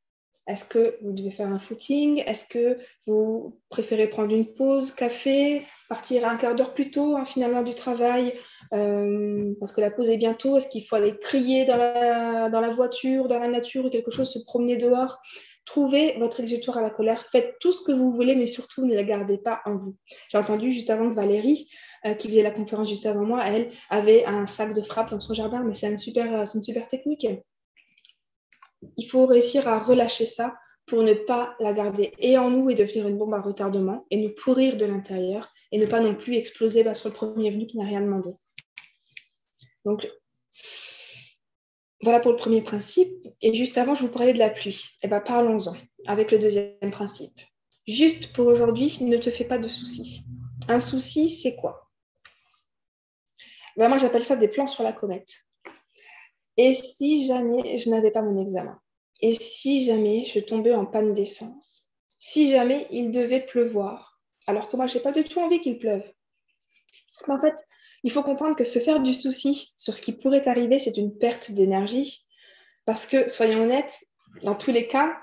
Est-ce que vous devez faire un footing? Est-ce que vous préférez prendre une pause, café, partir 1/4 d'heure plus tôt finalement du travail parce que la pause est bientôt? Est-ce qu'il faut aller crier dans la voiture, dans la nature ou quelque chose, se promener dehors? Trouvez votre exutoire à la colère. Faites tout ce que vous voulez, mais surtout ne la gardez pas en vous. J'ai entendu juste avant que Valérie, qui faisait la conférence juste avant moi, elle avait un sac de frappe dans son jardin, mais c'est une super technique. Il faut réussir à relâcher ça pour ne pas la garder et en nous et devenir une bombe à retardement et nous pourrir de l'intérieur et ne pas non plus exploser sur le premier venu qui n'a rien demandé. Donc, voilà pour le premier principe. Et juste avant, je vous parlais de la pluie. Parlons-en avec le deuxième principe. Juste pour aujourd'hui, ne te fais pas de soucis. Un souci, c'est quoi? Moi, j'appelle ça des plans sur la comète. Et si jamais je n'avais pas mon examen? Et si jamais je tombais en panne d'essence? Si jamais il devait pleuvoir? Alors que moi, je n'ai pas du tout envie qu'il pleuve. Mais en fait, il faut comprendre que se faire du souci sur ce qui pourrait arriver, c'est une perte d'énergie. Parce que, soyons honnêtes, dans tous les cas,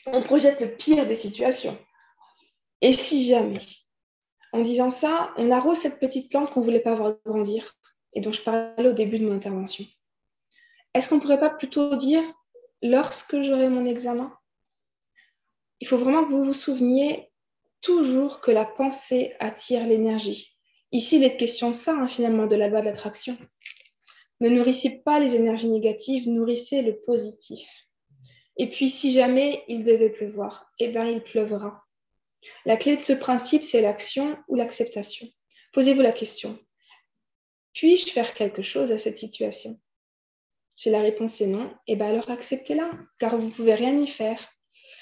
on projette le pire des situations. Et si jamais? En disant ça, on arrose cette petite plante qu'on ne voulait pas voir grandir et dont je parlais au début de mon intervention. Est-ce qu'on ne pourrait pas plutôt dire lorsque j'aurai mon examen? Il faut vraiment que vous vous souveniez toujours que la pensée attire l'énergie. Ici, il est question de ça, finalement, de la loi de l'attraction. Ne nourrissez pas les énergies négatives, nourrissez le positif. Et puis, si jamais il devait pleuvoir, eh bien, il pleuvra. La clé de ce principe, c'est l'action ou l'acceptation. Posez-vous la question. Puis-je faire quelque chose à cette situation? Si la réponse est non, eh bien alors acceptez-la, car vous ne pouvez rien y faire.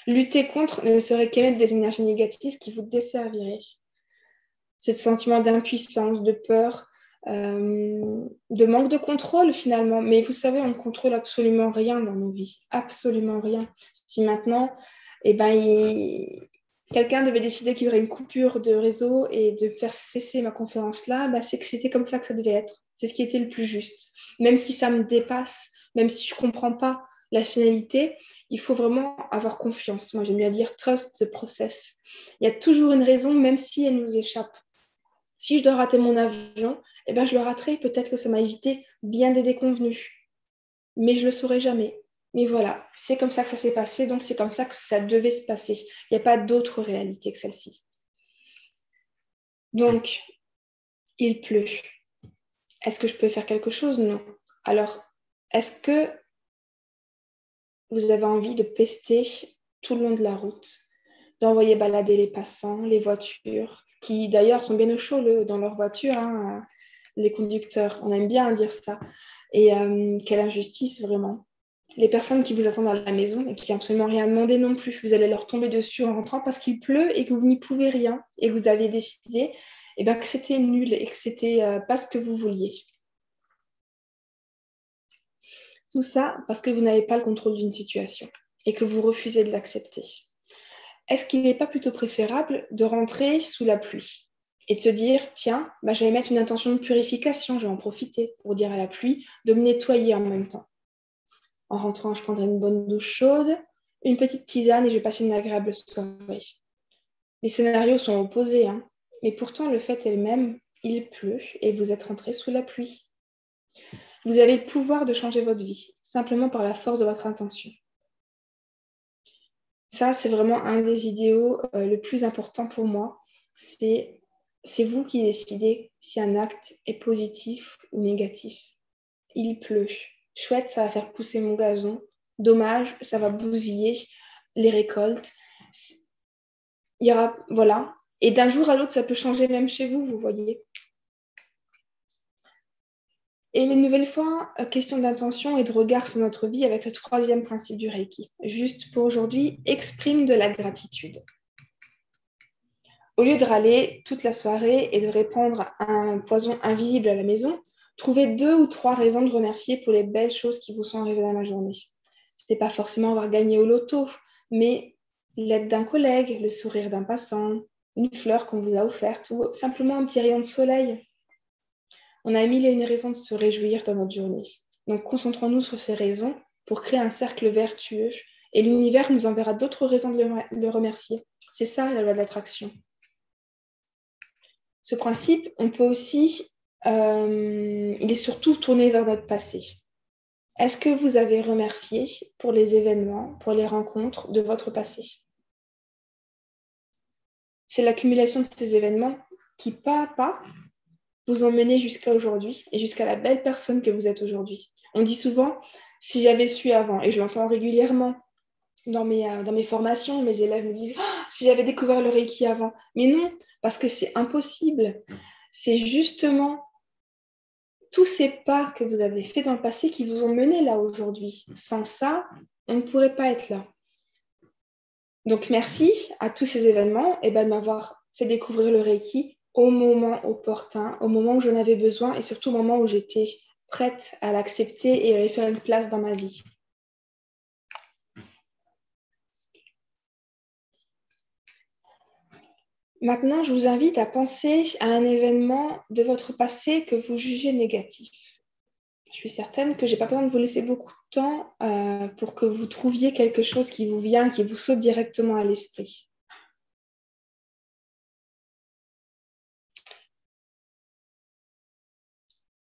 Lutter contre ne serait qu'émettre des énergies négatives qui vous desserviraient. C'est ce sentiment d'impuissance, de peur, de manque de contrôle finalement. Mais vous savez, on ne contrôle absolument rien dans nos vies, absolument rien. Si maintenant, eh ben, quelqu'un devait décider qu'il y aurait une coupure de réseau et de faire cesser ma conférence là, bah, c'est que c'était comme ça que ça devait être. C'est ce qui était le plus juste. Même si ça me dépasse, même si je ne comprends pas la finalité, il faut vraiment avoir confiance. Moi, j'aime bien dire trust the process. Il y a toujours une raison, même si elle nous échappe. Si je dois rater mon avion, eh ben, je le raterai. Peut-être que ça m'a évité bien des déconvenues. Mais je ne le saurai jamais. Mais voilà, c'est comme ça que ça s'est passé, donc c'est comme ça que ça devait se passer. Il n'y a pas d'autre réalité que celle-ci. Donc, il pleut. Est-ce que je peux faire quelque chose? Non. Alors, est-ce que vous avez envie de pester tout le long de la route, d'envoyer balader les passants, les voitures, qui d'ailleurs sont bien au chaud dans leur voiture, les conducteurs, on aime bien dire ça. Et quelle injustice vraiment. Les personnes qui vous attendent à la maison et qui n'ont absolument rien demandé non plus, vous allez leur tomber dessus en rentrant parce qu'il pleut et que vous n'y pouvez rien et que vous avez décidé que c'était nul et que c'était pas ce que vous vouliez. Tout ça parce que vous n'avez pas le contrôle d'une situation et que vous refusez de l'accepter. Est-ce qu'il n'est pas plutôt préférable de rentrer sous la pluie et de se dire, tiens, je vais mettre une intention de purification, je vais en profiter pour dire à la pluie de me nettoyer en même temps. En rentrant, je prendrai une bonne douche chaude, une petite tisane et je vais passer une agréable soirée. Les scénarios sont opposés, mais pourtant le fait est le même, il pleut et vous êtes rentré sous la pluie. Vous avez le pouvoir de changer votre vie, simplement par la force de votre intention. Ça, c'est vraiment un des idéaux le plus important pour moi. C'est vous qui décidez si un acte est positif ou négatif. Il pleut. Chouette, ça va faire pousser mon gazon. Dommage, ça va bousiller les récoltes. Il y aura, voilà. Et d'un jour à l'autre, ça peut changer même chez vous, vous voyez. Et les nouvelles fois, question d'intention et de regard sur notre vie avec le troisième principe du Reiki. Juste pour aujourd'hui, exprime de la gratitude. Au lieu de râler toute la soirée et de répandre un poison invisible à la maison, trouvez 2 ou 3 raisons de remercier pour les belles choses qui vous sont arrivées dans la journée. Ce n'est pas forcément avoir gagné au loto, mais l'aide d'un collègue, le sourire d'un passant, une fleur qu'on vous a offerte ou simplement un petit rayon de soleil. On a mille et une raisons de se réjouir dans notre journée. Donc concentrons-nous sur ces raisons pour créer un cercle vertueux et l'univers nous enverra d'autres raisons de le remercier. C'est ça la loi de l'attraction. Ce principe, on peut aussi, il est surtout tourné vers notre passé. Est-ce que vous avez remercié pour les événements, pour les rencontres de votre passé? C'est l'accumulation de ces événements qui, pas à pas, vous ont mené jusqu'à aujourd'hui et jusqu'à la belle personne que vous êtes aujourd'hui. On dit souvent, si j'avais su avant, et je l'entends régulièrement dans mes formations, mes élèves me disent, oh, si j'avais découvert le Reiki avant. Mais non, parce que c'est impossible. C'est justement tous ces pas que vous avez faits dans le passé qui vous ont mené là aujourd'hui. Sans ça, on ne pourrait pas être là. Donc, merci à tous ces événements de m'avoir fait découvrir le Reiki au moment opportun, au moment où j'en avais besoin et surtout au moment où j'étais prête à l'accepter et à lui faire une place dans ma vie. Maintenant, je vous invite à penser à un événement de votre passé que vous jugez négatif. Je suis certaine que je n'ai pas besoin de vous laisser beaucoup de temps pour que vous trouviez quelque chose qui vous vient, qui vous saute directement à l'esprit.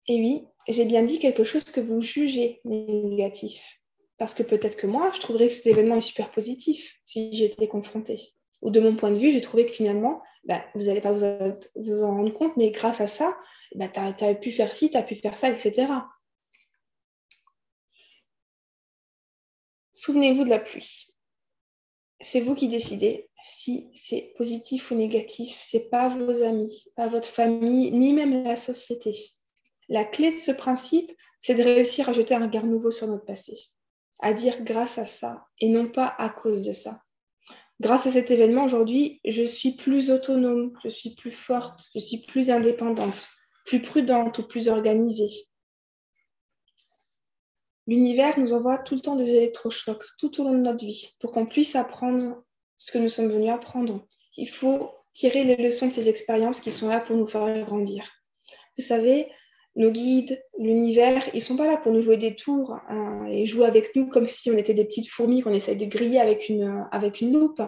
Et oui, j'ai bien dit quelque chose que vous jugez négatif. Parce que peut-être que moi, je trouverais que cet événement est super positif si j'étais confrontée. Ou de mon point de vue, j'ai trouvé que finalement, vous n'allez pas vous en rendre compte, mais grâce à ça, tu as pu faire ci, tu as pu faire ça, etc. Souvenez-vous de la pluie. C'est vous qui décidez si c'est positif ou négatif. Ce n'est pas vos amis, pas votre famille, ni même la société. La clé de ce principe, c'est de réussir à jeter un regard nouveau sur notre passé, à dire grâce à ça et non pas à cause de ça. Grâce à cet événement, aujourd'hui, je suis plus autonome, je suis plus forte, je suis plus indépendante, plus prudente ou plus organisée. L'univers nous envoie tout le temps des électrochocs tout au long de notre vie pour qu'on puisse apprendre ce que nous sommes venus apprendre. Il faut tirer les leçons de ces expériences qui sont là pour nous faire grandir. Vous savez, nos guides, l'univers, ils ne sont pas là pour nous jouer des tours et jouer avec nous comme si on était des petites fourmis qu'on essaye de griller avec une loupe.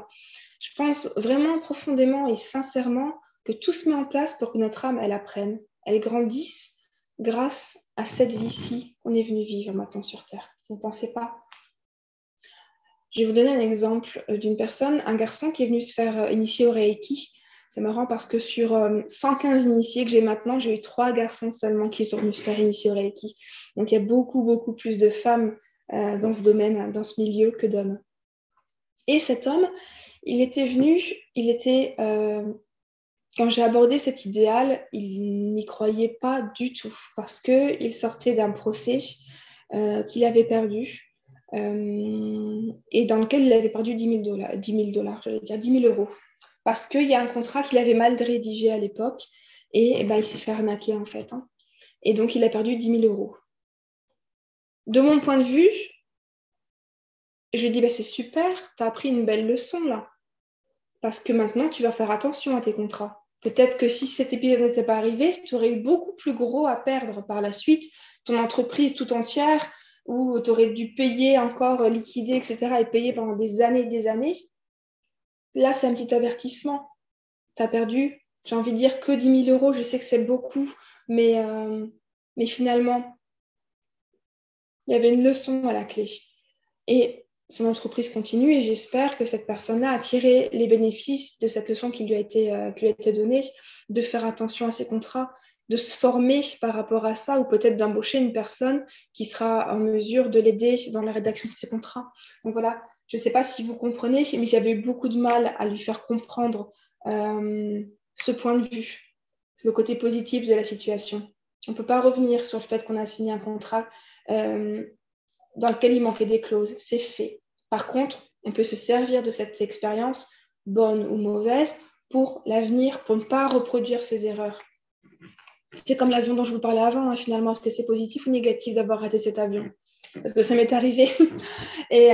Je pense vraiment profondément et sincèrement que tout se met en place pour que notre âme, elle apprenne, elle grandisse grâce à cette vie-ci qu'on est venu vivre maintenant sur Terre. Vous ne pensez pas? Je vais vous donner un exemple d'une personne, un garçon qui est venu se faire initier au Reiki. C'est marrant parce que sur 115 initiés que j'ai maintenant, j'ai eu 3 garçons seulement qui sont venus se faire initier au Reiki. Donc il y a beaucoup, beaucoup plus de femmes dans ce domaine, dans ce milieu que d'hommes. Et cet homme, quand j'ai abordé cet idéal, il n'y croyait pas du tout parce qu'il sortait d'un procès qu'il avait perdu et dans lequel il avait perdu 10 000 dollars, j'allais dire 10 000 euros. Parce qu'il y a un contrat qu'il avait mal rédigé à l'époque et il s'est fait arnaquer en fait. Et donc, il a perdu 10 000 euros. De mon point de vue, je lui dis, c'est super, tu as appris une belle leçon là. Parce que maintenant, tu vas faire attention à tes contrats. Peut-être que si cet épisode n'était pas arrivé, tu aurais eu beaucoup plus gros à perdre par la suite, ton entreprise tout entière, ou tu aurais dû payer encore, liquider, etc., et payer pendant des années et des années. Là, c'est un petit avertissement. Tu as perdu, j'ai envie de dire que 10 000 euros, je sais que c'est beaucoup, mais finalement, il y avait une leçon à la clé. Et son entreprise continue et j'espère que cette personne-là a tiré les bénéfices de cette leçon qui lui a été donnée, de faire attention à ses contrats, de se former par rapport à ça ou peut-être d'embaucher une personne qui sera en mesure de l'aider dans la rédaction de ses contrats. Donc voilà, je ne sais pas si vous comprenez, mais j'avais eu beaucoup de mal à lui faire comprendre ce point de vue, le côté positif de la situation. On ne peut pas revenir sur le fait qu'on a signé un contrat dans lequel il manquait des clauses. C'est fait. Par contre, on peut se servir de cette expérience, bonne ou mauvaise, pour l'avenir, pour ne pas reproduire ces erreurs. C'est comme l'avion dont je vous parlais avant, finalement. Est-ce que c'est positif ou négatif d'avoir raté cet avion? Parce que ça m'est arrivé. Et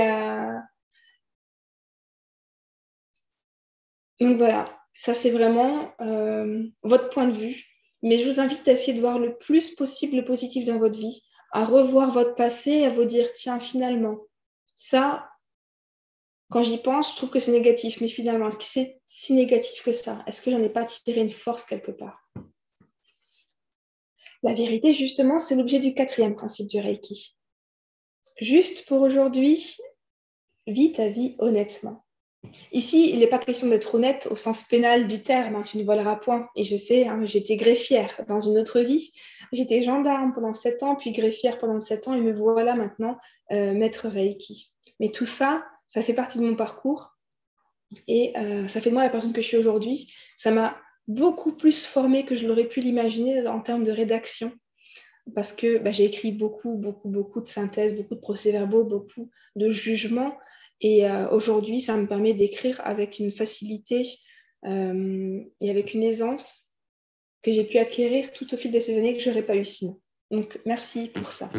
donc voilà, ça c'est vraiment votre point de vue. Mais je vous invite à essayer de voir le plus possible le positif dans votre vie, à revoir votre passé, à vous dire, tiens, finalement, ça, quand j'y pense, je trouve que c'est négatif. Mais finalement, est-ce que c'est si négatif que ça? Est-ce que j'en ai pas tiré une force quelque part? La vérité, justement, c'est l'objet du 4e principe du Reiki. Juste pour aujourd'hui, vis ta vie honnêtement. Ici, il n'est pas question d'être honnête au sens pénal du terme, tu ne voleras point. Et je sais, j'étais greffière dans une autre vie. J'étais gendarme pendant 7 ans, puis greffière pendant 7 ans, et me voilà maintenant maître Reiki. Mais tout ça, ça fait partie de mon parcours, et ça fait de moi la personne que je suis aujourd'hui. Ça m'a beaucoup plus formée que je l'aurais pu l'imaginer en termes de rédaction, parce que j'ai écrit beaucoup de synthèses, beaucoup de procès-verbaux, beaucoup de jugements. Et aujourd'hui, ça me permet d'écrire avec une facilité et avec une aisance que j'ai pu acquérir tout au fil de ces années que je n'aurais pas eu sinon. Donc, merci pour ça.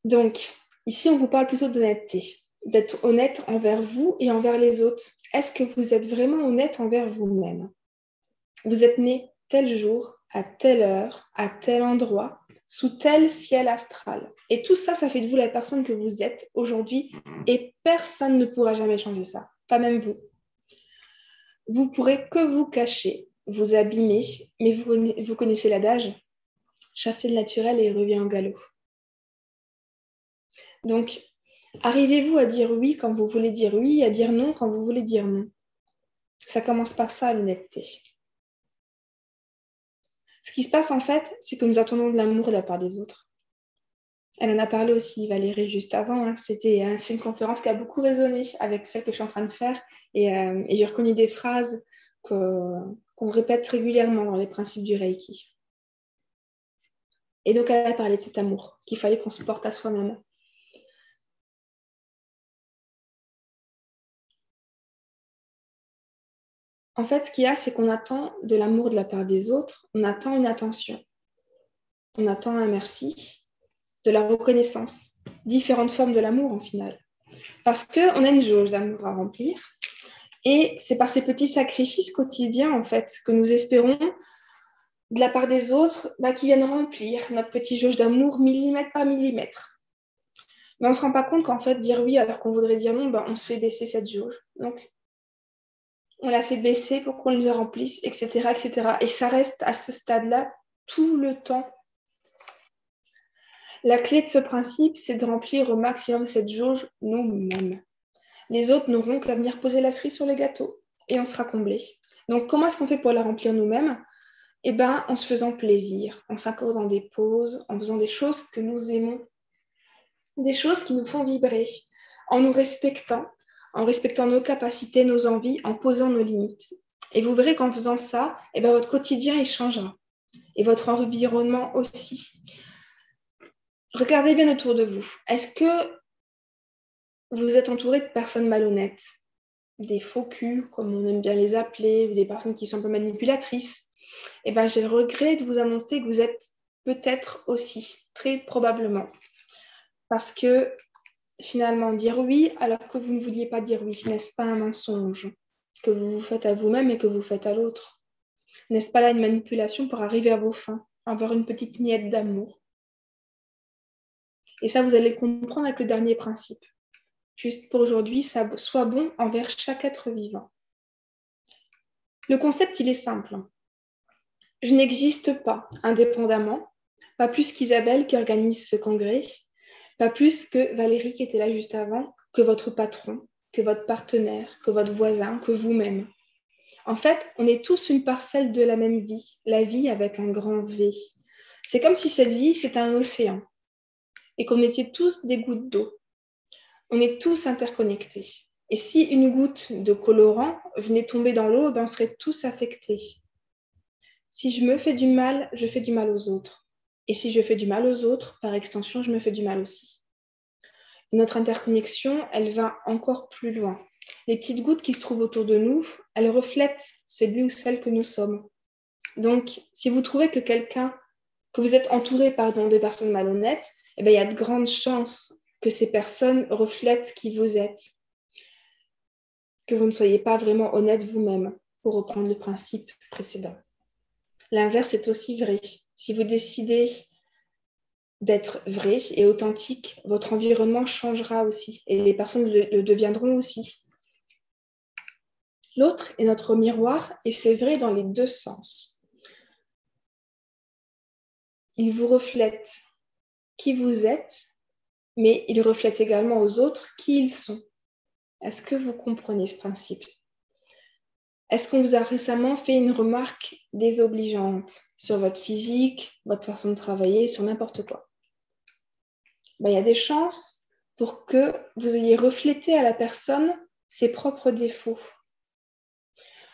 Donc, ici, on vous parle plutôt d'honnêteté, d'être honnête envers vous et envers les autres. Est-ce que vous êtes vraiment honnête envers vous-même? Vous êtes né tel jour, à telle heure, à tel endroit, sous tel ciel astral. Et tout ça, ça fait de vous la personne que vous êtes aujourd'hui et personne ne pourra jamais changer ça, pas même vous. Vous pourrez que vous cacher, vous abîmer, mais vous connaissez l'adage, chasser le naturel et il revient au galop. Donc, arrivez-vous à dire oui quand vous voulez dire oui, à dire non quand vous voulez dire non. Ça commence par ça, l'honnêteté. Ce qui se passe en fait, c'est que nous attendons de l'amour de la part des autres. Elle en a parlé aussi, Valérie, juste avant. Hein. C'est une conférence qui a beaucoup résonné avec celle que je suis en train de faire. Et j'ai reconnu des phrases qu'on répète régulièrement dans les principes du Reiki. Et donc, elle a parlé de cet amour qu'il fallait qu'on se porte à soi-même. En fait, ce qu'il y a, c'est qu'on attend de l'amour de la part des autres, on attend une attention, on attend un merci, de la reconnaissance, différentes formes de l'amour en final. Parce qu'on a une jauge d'amour à remplir et c'est par ces petits sacrifices quotidiens en fait que nous espérons de la part des autres qui viennent remplir notre petit jauge d'amour millimètre par millimètre. Mais on ne se rend pas compte qu'en fait, dire oui alors qu'on voudrait dire non, on se fait baisser cette jauge. Donc, on la fait baisser pour qu'on le remplisse, etc., etc. Et ça reste à ce stade-là tout le temps. La clé de ce principe, c'est de remplir au maximum cette jauge nous-mêmes. Les autres n'auront qu'à venir poser la cerise sur le gâteau et on sera comblé. Donc, comment est-ce qu'on fait pour la remplir nous-mêmes ? En se faisant plaisir, en s'accordant des pauses, en faisant des choses que nous aimons, des choses qui nous font vibrer, en nous respectant, en respectant nos capacités, nos envies, en posant nos limites. Et vous verrez qu'en faisant ça, votre quotidien il changera et votre environnement aussi. Regardez bien autour de vous. Est-ce que vous êtes entouré de personnes malhonnêtes, des faux culs, comme on aime bien les appeler, ou des personnes qui sont un peu manipulatrices? J'ai le regret de vous annoncer que vous êtes peut-être aussi, très probablement. Parce que finalement, dire oui alors que vous ne vouliez pas dire oui, n'est-ce pas un mensonge que vous vous faites à vous-même et que vous faites à l'autre? N'est-ce pas là une manipulation pour arriver à vos fins, avoir une petite miette d'amour? Et ça, vous allez le comprendre avec le dernier principe. Juste pour aujourd'hui, ça soit bon envers chaque être vivant. Le concept, il est simple. Je n'existe pas indépendamment, pas plus qu'Isabelle qui organise ce congrès, pas plus que Valérie qui était là juste avant, que votre patron, que votre partenaire, que votre voisin, que vous-même. En fait, on est tous une parcelle de la même vie, la vie avec un grand V. C'est comme si cette vie, c'était un océan et qu'on était tous des gouttes d'eau. On est tous interconnectés. Et si une goutte de colorant venait tomber dans l'eau, on serait tous affectés. Si je me fais du mal, je fais du mal aux autres. Et si je fais du mal aux autres, par extension, je me fais du mal aussi. Notre interconnexion, elle va encore plus loin. Les petites gouttes qui se trouvent autour de nous, elles reflètent celui ou celle que nous sommes. Donc, si vous trouvez que vous êtes entouré de personnes malhonnêtes, il y a de grandes chances que ces personnes reflètent qui vous êtes. Que vous ne soyez pas vraiment honnête vous-même, pour reprendre le principe précédent. L'inverse est aussi vrai. Si vous décidez d'être vrai et authentique, votre environnement changera aussi et les personnes le deviendront aussi. L'autre est notre miroir et c'est vrai dans les deux sens. Il vous reflète qui vous êtes, mais il reflète également aux autres qui ils sont. Est-ce que vous comprenez ce principe ? Est-ce qu'on vous a récemment fait une remarque désobligeante sur votre physique, votre façon de travailler, sur n'importe quoi ? Il y a des chances pour que vous ayez reflété à la personne ses propres défauts.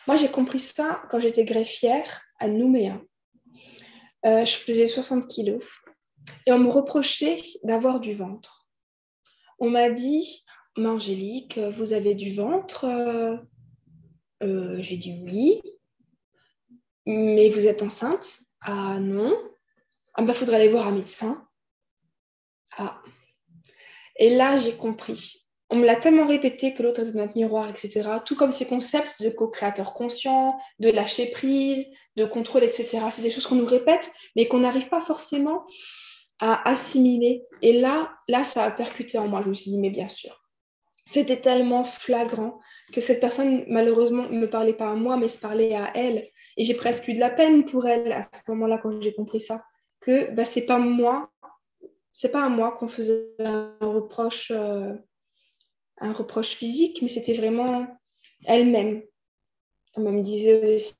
Moi, j'ai compris ça quand j'étais greffière à Nouméa. Je faisais 60 kilos et on me reprochait d'avoir du ventre. On m'a dit, mais Angélique, vous avez du ventre ? J'ai dit oui. Mais vous êtes enceinte ? Ah non. Ah faudrait aller voir un médecin. Ah. Et là, j'ai compris. On me l'a tellement répété que l'autre est notre miroir, etc. Tout comme ces concepts de co-créateur conscient, de lâcher prise, de contrôle, etc. C'est des choses qu'on nous répète, mais qu'on n'arrive pas forcément à assimiler. Et là, ça a percuté en moi. Je me suis dit, mais bien sûr. C'était tellement flagrant que cette personne, malheureusement, ne me parlait pas à moi, mais se parlait à elle. Et j'ai presque eu de la peine pour elle à ce moment-là quand j'ai compris ça, que c'est pas à moi qu'on faisait un reproche physique, mais c'était vraiment elle-même. Elle me disait aussi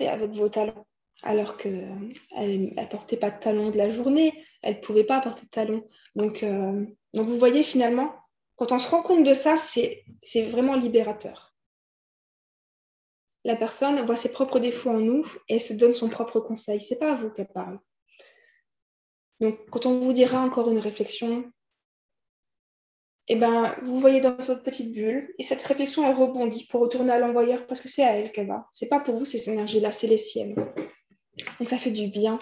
avec vos talons, alors qu'elle ne portait pas de talons de la journée, elle ne pouvait pas porter de talons. Donc vous voyez finalement, quand on se rend compte de ça, c'est vraiment libérateur. La personne voit ses propres défauts en nous et elle se donne son propre conseil. Ce n'est pas à vous qu'elle parle. Donc quand on vous dira encore une réflexion, vous voyez dans votre petite bulle et cette réflexion, elle rebondit pour retourner à l'envoyeur parce que c'est à elle qu'elle va. Ce n'est pas pour vous, ces énergies-là, c'est les siennes. Donc ça fait du bien.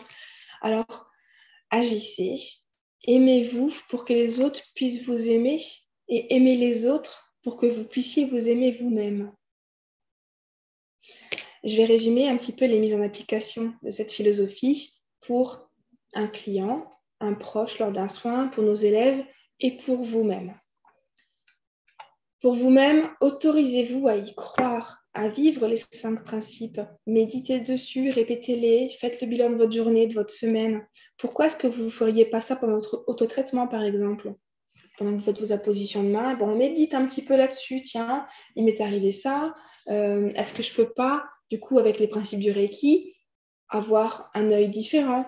Alors, agissez, aimez-vous pour que les autres puissent vous aimer et aimez les autres pour que vous puissiez vous aimer vous-même. Je vais résumer un petit peu les mises en application de cette philosophie pour un client, un proche lors d'un soin, pour nos élèves et pour vous-même. Pour vous-même, autorisez-vous à y croire, à vivre les 5 principes. Méditez dessus, répétez-les, faites le bilan de votre journée, de votre semaine. Pourquoi est-ce que vous ne feriez pas ça pendant votre autotraitement, par exemple? Pendant que vous faites vos appositions de main, on médite un petit peu là-dessus. Tiens, il m'est arrivé ça. Est-ce que je ne peux pas, du coup, avec les principes du Reiki, avoir un œil différent?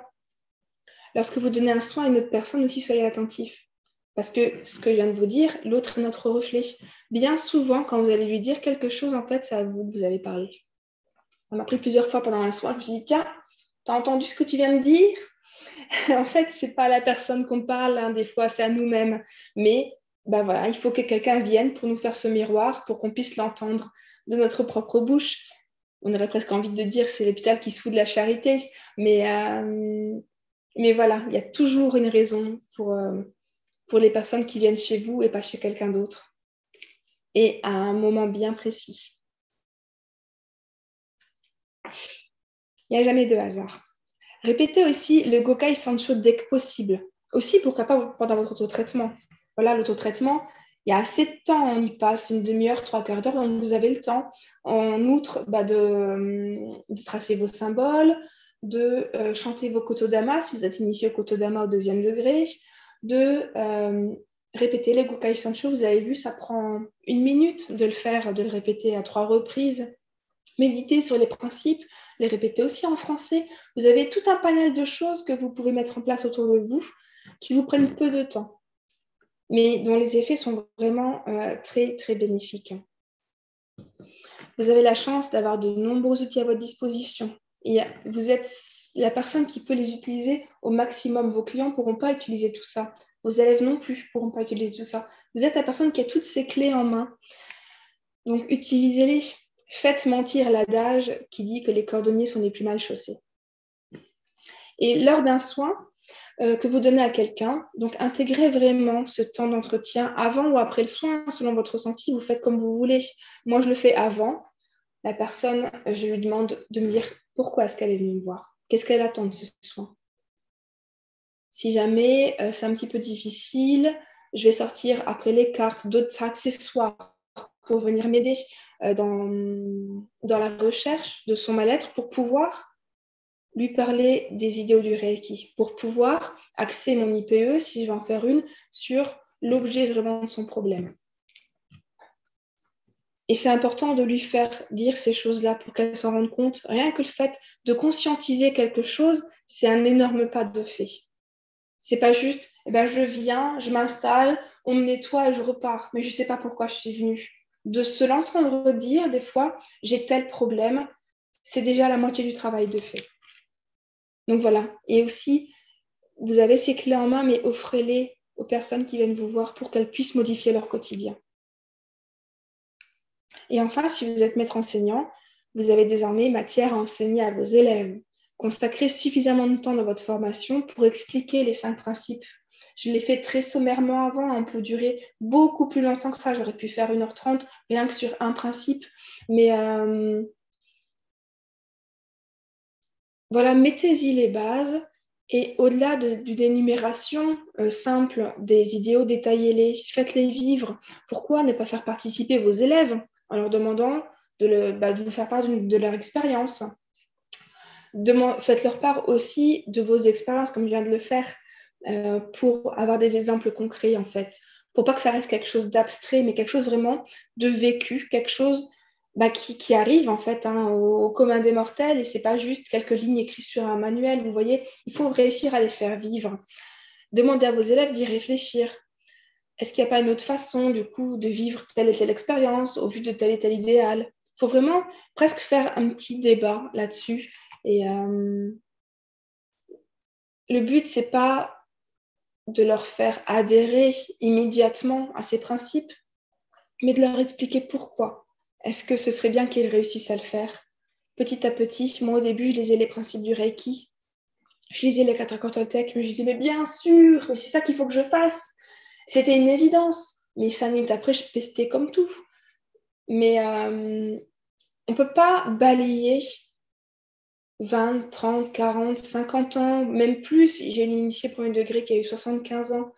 Lorsque vous donnez un soin à une autre personne, aussi soyez attentif. Parce que ce que je viens de vous dire, l'autre est notre reflet. Bien souvent, quand vous allez lui dire quelque chose, en fait, c'est à vous que vous allez parler. On m'a pris plusieurs fois pendant un soin, je me suis dit, tiens, t'as entendu ce que tu viens de dire? En fait, c'est pas à la personne qu'on parle, hein, des fois, c'est à nous-mêmes. Mais voilà, il faut que quelqu'un vienne pour nous faire ce miroir, pour qu'on puisse l'entendre de notre propre bouche. On aurait presque envie de dire, c'est l'hôpital qui se fout de la charité. Mais voilà, il y a toujours une raison pour les personnes qui viennent chez vous et pas chez quelqu'un d'autre. Et à un moment bien précis. Il n'y a jamais de hasard. Répétez aussi le Gokai Sancho dès que possible. Aussi, pourquoi pas pendant votre autotraitement. Voilà, l'autotraitement, il y a assez de temps, on y passe une demi-heure, 3/4 d'heure, donc vous avez le temps. En outre, de tracer vos symboles, de chanter vos Kotodama, si vous êtes initié au Kotodama au 2e degré, de répéter les Gokai Sancho. Vous avez vu, ça prend 1 minute de le faire, de le répéter à 3 reprises. Méditez sur les principes, les répéter aussi en français. Vous avez tout un panel de choses que vous pouvez mettre en place autour de vous qui vous prennent peu de temps, mais dont les effets sont vraiment très, très bénéfiques. Vous avez la chance d'avoir de nombreux outils à votre disposition. Et vous êtes la personne qui peut les utiliser au maximum. Vos clients ne pourront pas utiliser tout ça. Vos élèves non plus ne pourront pas utiliser tout ça. Vous êtes la personne qui a toutes ces clés en main. Donc, utilisez-les. Faites mentir l'adage qui dit que les cordonniers sont les plus mal chaussés. Et lors d'un soin que vous donnez à quelqu'un, donc intégrez vraiment ce temps d'entretien avant ou après le soin, selon votre ressenti, vous faites comme vous voulez. Moi, je le fais avant. La personne, je lui demande de me dire pourquoi est-ce qu'elle est venue me voir, qu'est-ce qu'elle attend de ce soin. Si jamais c'est un petit peu difficile, je vais sortir après les cartes d'autres accessoires pour venir m'aider dans la recherche de son mal-être pour pouvoir lui parler des idéaux du Reiki, pour pouvoir axer mon IPE, si je vais en faire une, sur l'objet vraiment de son problème. Et c'est important de lui faire dire ces choses-là pour qu'elle s'en rende compte. Rien que le fait de conscientiser quelque chose, c'est un énorme pas de fait. C'est pas juste, je viens, je m'installe, on me nettoie et je repars. Mais je ne sais pas pourquoi je suis venue. De se l'entendre dire, des fois, j'ai tel problème, c'est déjà la moitié du travail de fait. Donc voilà. Et aussi, vous avez ces clés en main, mais offrez-les aux personnes qui viennent vous voir pour qu'elles puissent modifier leur quotidien. Et enfin, si vous êtes maître enseignant, vous avez désormais matière à enseigner à vos élèves. Consacrez suffisamment de temps dans votre formation pour expliquer les 5 principes. Je l'ai fait très sommairement avant, on peut durer beaucoup plus longtemps que ça. J'aurais pu faire 1h30 rien que sur un principe. Mais voilà, mettez-y les bases. Et au-delà d'une énumération simple des idéaux, détaillez-les, faites-les vivre. Pourquoi ne pas faire participer vos élèves en leur demandant de vous faire part de leur expérience. Faites-leur part aussi de vos expériences, comme je viens de le faire, pour avoir des exemples concrets, en fait. Pour pas que ça reste quelque chose d'abstrait, mais quelque chose vraiment de vécu, quelque chose qui arrive, en fait, au commun des mortels, et c'est pas juste quelques lignes écrites sur un manuel, vous voyez. Il faut réussir à les faire vivre. Demandez à vos élèves d'y réfléchir. Est-ce qu'il n'y a pas une autre façon, du coup, de vivre telle et telle expérience au vu de tel et tel idéal? Il faut vraiment presque faire un petit débat là-dessus. Et le but, c'est pas de leur faire adhérer immédiatement à ces principes, mais de leur expliquer pourquoi. Est-ce que ce serait bien qu'ils réussissent à le faire? Petit à petit, moi au début, je lisais les principes du Reiki, je lisais les quatre accords Toltec, mais je disais, mais bien sûr, mais c'est ça qu'il faut que je fasse. C'était une évidence. Mais 5 minutes après, je pestais comme tout. Mais on ne peut pas balayer 20, 30, 40, 50 ans, même plus. J'ai une initiée premier degré qui a eu 75 ans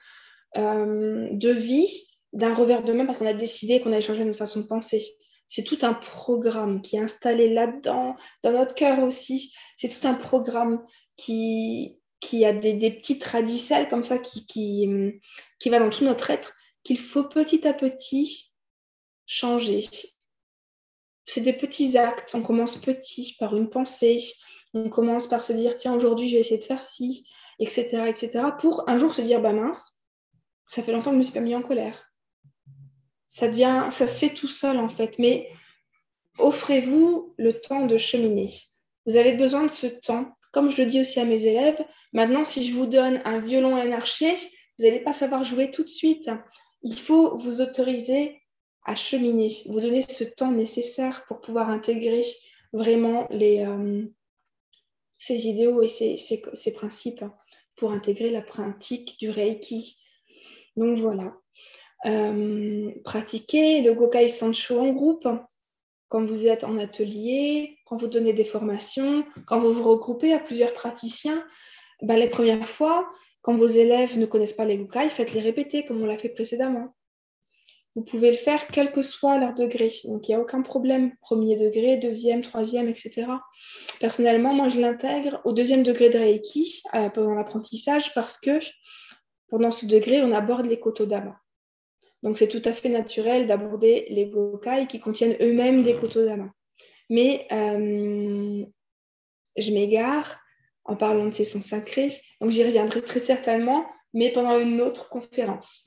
de vie d'un revers de main parce qu'on a décidé qu'on allait changer notre façon de penser. C'est tout un programme qui est installé là-dedans, dans notre cœur aussi. C'est tout un programme qui a des petites radicelles comme ça qui va dans tout notre être, qu'il faut petit à petit changer. C'est des petits actes. On commence petit par une pensée. On commence par se dire, tiens, aujourd'hui, je vais essayer de faire ci, etc., etc. Pour un jour se dire, bah mince, ça fait longtemps que je ne me suis pas mis en colère. Ça se fait tout seul, en fait. Mais offrez-vous le temps de cheminer. Vous avez besoin de ce temps. Comme je le dis aussi à mes élèves, maintenant, si je vous donne un violon et un archet, vous n'allez pas savoir jouer tout de suite. Il faut vous autoriser à cheminer, vous donner ce temps nécessaire pour pouvoir intégrer vraiment ces idéaux et ces principes pour intégrer la pratique du Reiki. Donc voilà. Pratiquez le Gokai Sancho en groupe quand vous êtes en atelier, quand vous donnez des formations, quand vous vous regroupez à plusieurs praticiens. Les premières fois, quand vos élèves ne connaissent pas les Gokai, faites-les répéter comme on l'a fait précédemment. Vous pouvez le faire quel que soit leur degré. Donc, il n'y a aucun problème. Premier degré, deuxième, troisième, etc. Personnellement, moi, je l'intègre au deuxième degré de Reiki pendant l'apprentissage parce que pendant ce degré, on aborde les Kotodama. Donc, c'est tout à fait naturel d'aborder les Gokai qui contiennent eux-mêmes des Kotodama. Mais je m'égare en parlant de ces sons sacrés. Donc, j'y reviendrai très certainement, mais pendant une autre conférence.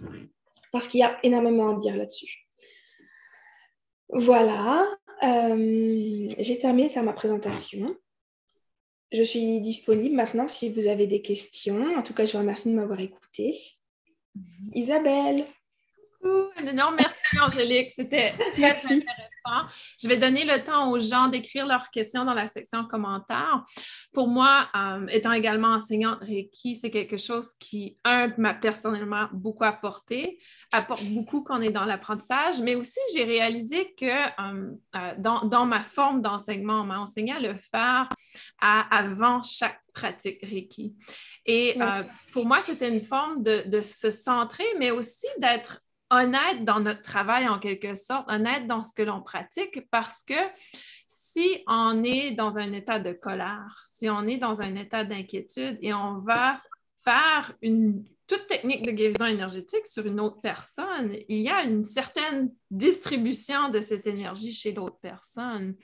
Parce qu'il y a énormément à dire là-dessus. Voilà, j'ai terminé de faire ma présentation. Je suis disponible maintenant si vous avez des questions. En tout cas, je vous remercie de m'avoir écouté. Isabelle. Un énorme merci, Angélique. C'était très intéressant. Je vais donner le temps aux gens d'écrire leurs questions dans la section commentaires. Pour moi, étant également enseignante Reiki, c'est quelque chose qui, m'a personnellement beaucoup apporté, apporte beaucoup quand on est dans l'apprentissage, mais aussi j'ai réalisé que dans ma forme d'enseignement, on m'a enseigné à le faire avant chaque pratique Reiki. Et pour moi, c'était une forme de se centrer, mais aussi d'être honnête dans notre travail en quelque sorte, honnête dans ce que l'on pratique parce que si on est dans un état de colère, si on est dans un état d'inquiétude et on va faire toute technique de guérison énergétique sur une autre personne, il y a une certaine distribution de cette énergie chez l'autre personne.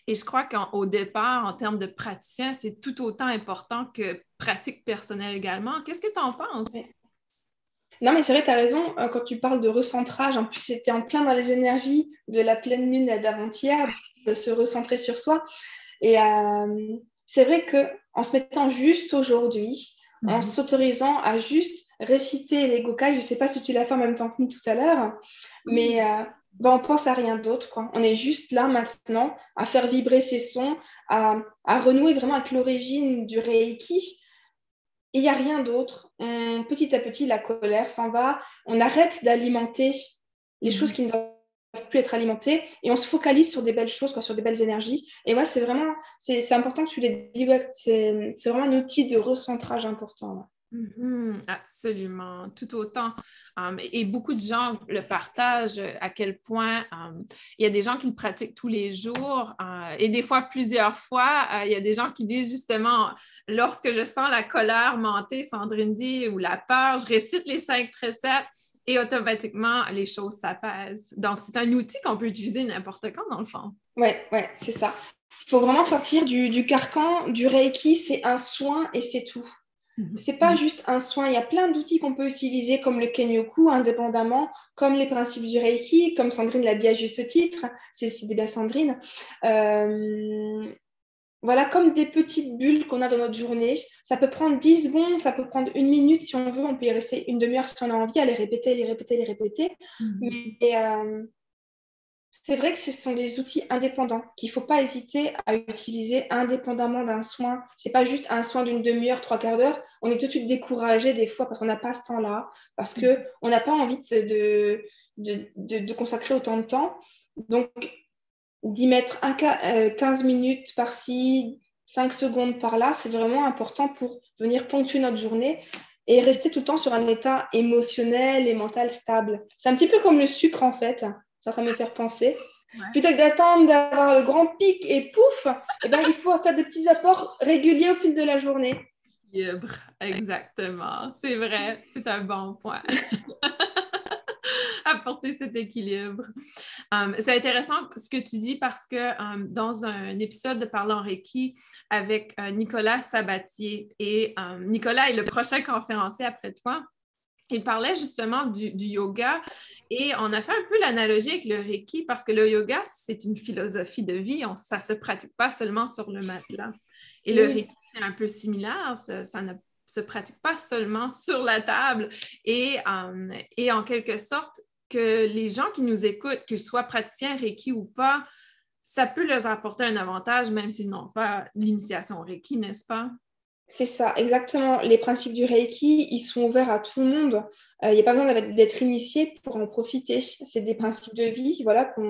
Et je crois qu'au départ, en termes de praticien, c'est tout autant important que pratique personnelle également. Qu'est-ce que tu en penses? Oui. Non, mais c'est vrai, tu as raison. Quand tu parles de recentrage, en plus, c'était en plein dans les énergies de la pleine lune d'avant-hier, de se recentrer sur soi. Et c'est vrai qu'en se mettant juste aujourd'hui, en s'autorisant à juste réciter les Gokai, je ne sais pas si tu l'as fait en même temps que nous tout à l'heure, mais on pense à rien d'autre, quoi. On est juste là maintenant à faire vibrer ces sons, à renouer vraiment avec l'origine du Reiki. Il n'y a rien d'autre. Petit à petit, la colère s'en va. On arrête d'alimenter les choses qui ne doivent plus être alimentées et on se focalise sur des belles choses, sur des belles énergies. Et c'est important que tu l'aies dit. C'est vraiment un outil de recentrage important. Là. Mhm, absolument, tout autant. Et beaucoup de gens le partagent à quel point il y a des gens qui le pratiquent tous les jours et des fois plusieurs fois. Il y a des gens qui disent justement, lorsque je sens la colère monter, Sandrine dit, ou la peur, je récite les 5 préceptes et automatiquement les choses s'apaisent. Donc, c'est un outil qu'on peut utiliser n'importe quand, dans le fond. Ouais, ouais, c'est ça. Il faut vraiment sortir du carcan du Reiki, c'est un soin et c'est tout. Mhm. C'est pas juste un soin, il y a plein d'outils qu'on peut utiliser comme le Kenyoku indépendamment, comme les principes du Reiki, comme Sandrine l'a dit à juste titre, c'est bien Sandrine. Euh, voilà, comme des petites bulles qu'on a dans notre journée. Ça peut prendre 10 secondes, ça peut prendre 1 minute si on veut, on peut y rester une demi-heure si on a envie, à les répéter, les répéter, les répéter. Mhm. Mais c'est vrai que ce sont des outils indépendants qu'il ne faut pas hésiter à utiliser indépendamment d'un soin. C'est pas juste un soin d'une demi-heure, trois quarts d'heure. On est tout de suite découragé des fois parce qu'on n'a pas ce temps-là, parce qu'on n'a pas envie de consacrer autant de temps. Donc, d'y mettre 15 minutes par-ci, 5 secondes par-là, c'est vraiment important pour venir ponctuer notre journée et rester tout le temps sur un état émotionnel et mental stable. C'est un petit peu comme le sucre en fait, ça va me faire penser. Ouais. Plutôt que d'attendre d'avoir le grand pic et pouf, eh ben, il faut faire des petits apports réguliers au fil de la journée. Libre, exactement. C'est vrai, c'est un bon point. Apporter cet équilibre. C'est intéressant ce que tu dis parce que dans un épisode de Parlons Reiki avec Nicolas Sabatier, et Nicolas est le prochain conférencier après toi, il parlait justement du yoga et on a fait un peu l'analogie avec le Reiki parce que le yoga, c'est une philosophie de vie. Ça ne se pratique pas seulement sur le matelas. Et le Oui, Reiki, c'est un peu similaire. Ça ne se pratique pas seulement sur la table. Et en quelque sorte, que les gens qui nous écoutent, qu'ils soient praticiens Reiki ou pas, ça peut leur apporter un avantage, même s'ils n'ont pas l'initiation Reiki, n'est-ce pas? c'est ça, exactement. Les principes du Reiki, ils sont ouverts à tout le monde. Il n'y a pas besoin d'être initié pour en profiter. C'est des principes de vie, voilà, que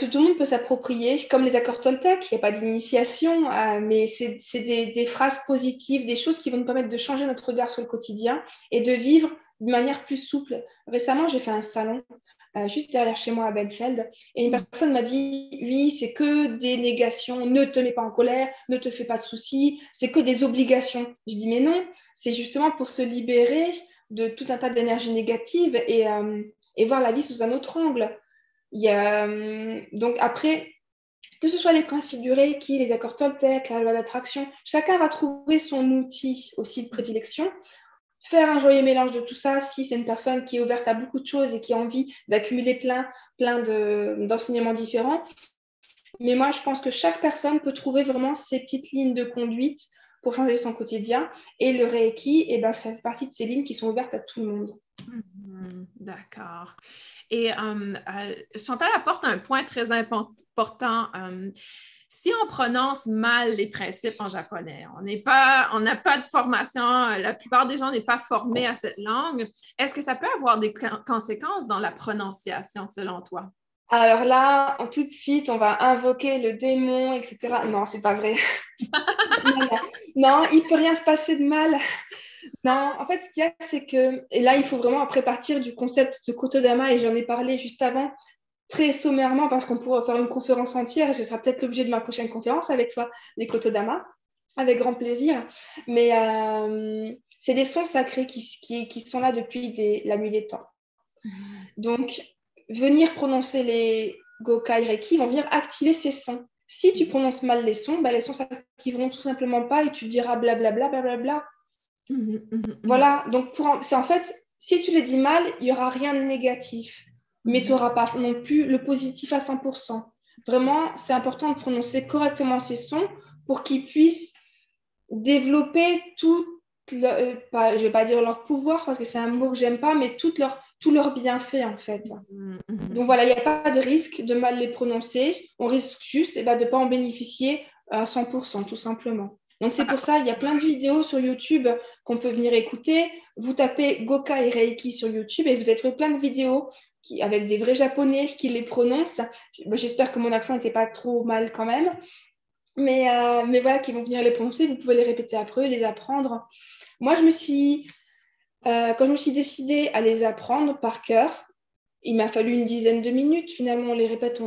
tout le monde peut s'approprier, comme les accords Toltec. Il n'y a pas d'initiation, mais c'est des phrases positives, des choses qui vont nous permettre de changer notre regard sur le quotidien et de vivre de manière plus souple. Récemment, j'ai fait un salon juste derrière chez moi à Benfeld. Et une personne m'a dit, oui, c'est que des négations, ne te mets pas en colère, ne te fais pas de soucis, c'est que des obligations. Je dis, mais non, c'est justement pour se libérer de tout un tas d'énergie négative et voir la vie sous un autre angle. Donc après, que ce soit les principes du Reiki, les accords Toltec, la loi d'attraction, chacun va trouver son outil aussi de prédilection. Faire un joyeux mélange de tout ça, si c'est une personne qui est ouverte à beaucoup de choses et qui a envie d'accumuler plein d'enseignements différents. Mais moi, je pense que chaque personne peut trouver vraiment ses petites lignes de conduite pour changer son quotidien. Et le Reiki, eh ben, ça fait partie de ces lignes qui sont ouvertes à tout le monde. D'accord. Et Chantal apporte un point très important. Si on prononce mal les principes en japonais, on n'a pas de formation, la plupart des gens n'est pas formés à cette langue. Est-ce que ça peut avoir des conséquences dans la prononciation selon toi? Alors là, tout de suite, on va invoquer le démon, etc. Non, c'est pas vrai. Non, non, non, il peut rien se passer de mal. Non, en fait, ce qu'il y a, c'est que, et là, il faut vraiment après partir du concept de Kotodama, et j'en ai parlé juste avant, très sommairement, parce qu'on pourrait faire une conférence entière, et ce sera peut-être l'objet de ma prochaine conférence avec toi, les Kotodama, avec grand plaisir. Mais c'est des sons sacrés qui sont là depuis la nuit des temps. Donc, venir prononcer les Gokai Reiki vont venir activer ces sons. Si tu prononces mal les sons, bah, les sons s'activeront tout simplement pas et tu diras blablabla, blablabla. Voilà, donc c'est en fait, si tu le dis mal, il n'y aura rien de négatif, mais tu n'auras pas non plus le positif à 100%. Vraiment, c'est important de prononcer correctement ces sons pour qu'ils puissent développer je ne vais pas dire leur pouvoir parce que c'est un mot que j'aime pas, mais tout leur bienfait en fait. Donc voilà, il n'y a pas de risque de mal les prononcer. On risque juste de ne pas en bénéficier à 100%, tout simplement. Donc c'est pour ça, il y a plein de vidéos sur YouTube qu'on peut venir écouter. Vous tapez Goka et Reiki sur YouTube et vous allez trouver plein de vidéos avec des vrais Japonais qui les prononcent. J'espère que mon accent n'était pas trop mal quand même. mais voilà, qui vont venir les prononcer. Vous pouvez les répéter après eux, les apprendre. Moi, quand je me suis décidée à les apprendre par cœur, il m'a fallu une dizaine de minutes. Finalement, on les répète,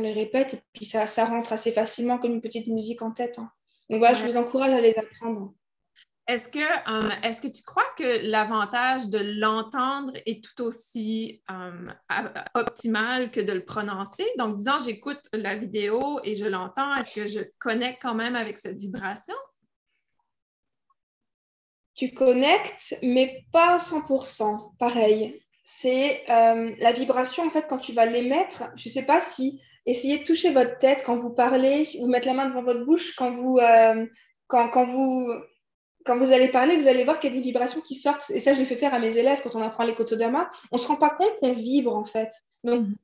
et puis ça rentre assez facilement comme une petite musique en tête, hein. Donc voilà, je Ouais. vous encourage à les apprendre. Est-ce que tu crois que l'avantage de l'entendre est tout aussi optimal que de le prononcer? Donc, disons, j'écoute la vidéo et je l'entends, est-ce que je connecte quand même avec cette vibration? Tu connectes, mais pas à 100%. Pareil. C'est la vibration, en fait, quand tu vas l'émettre. Je ne sais pas si essayez de toucher votre tête quand vous parlez, ou mettre la main devant votre bouche quand vous, quand vous allez parler, vous allez voir qu'il y a des vibrations qui sortent. Et ça, je le fais faire à mes élèves quand on apprend les Kotodama. On ne se rend pas compte qu'on vibre, en fait. Donc, Mhm.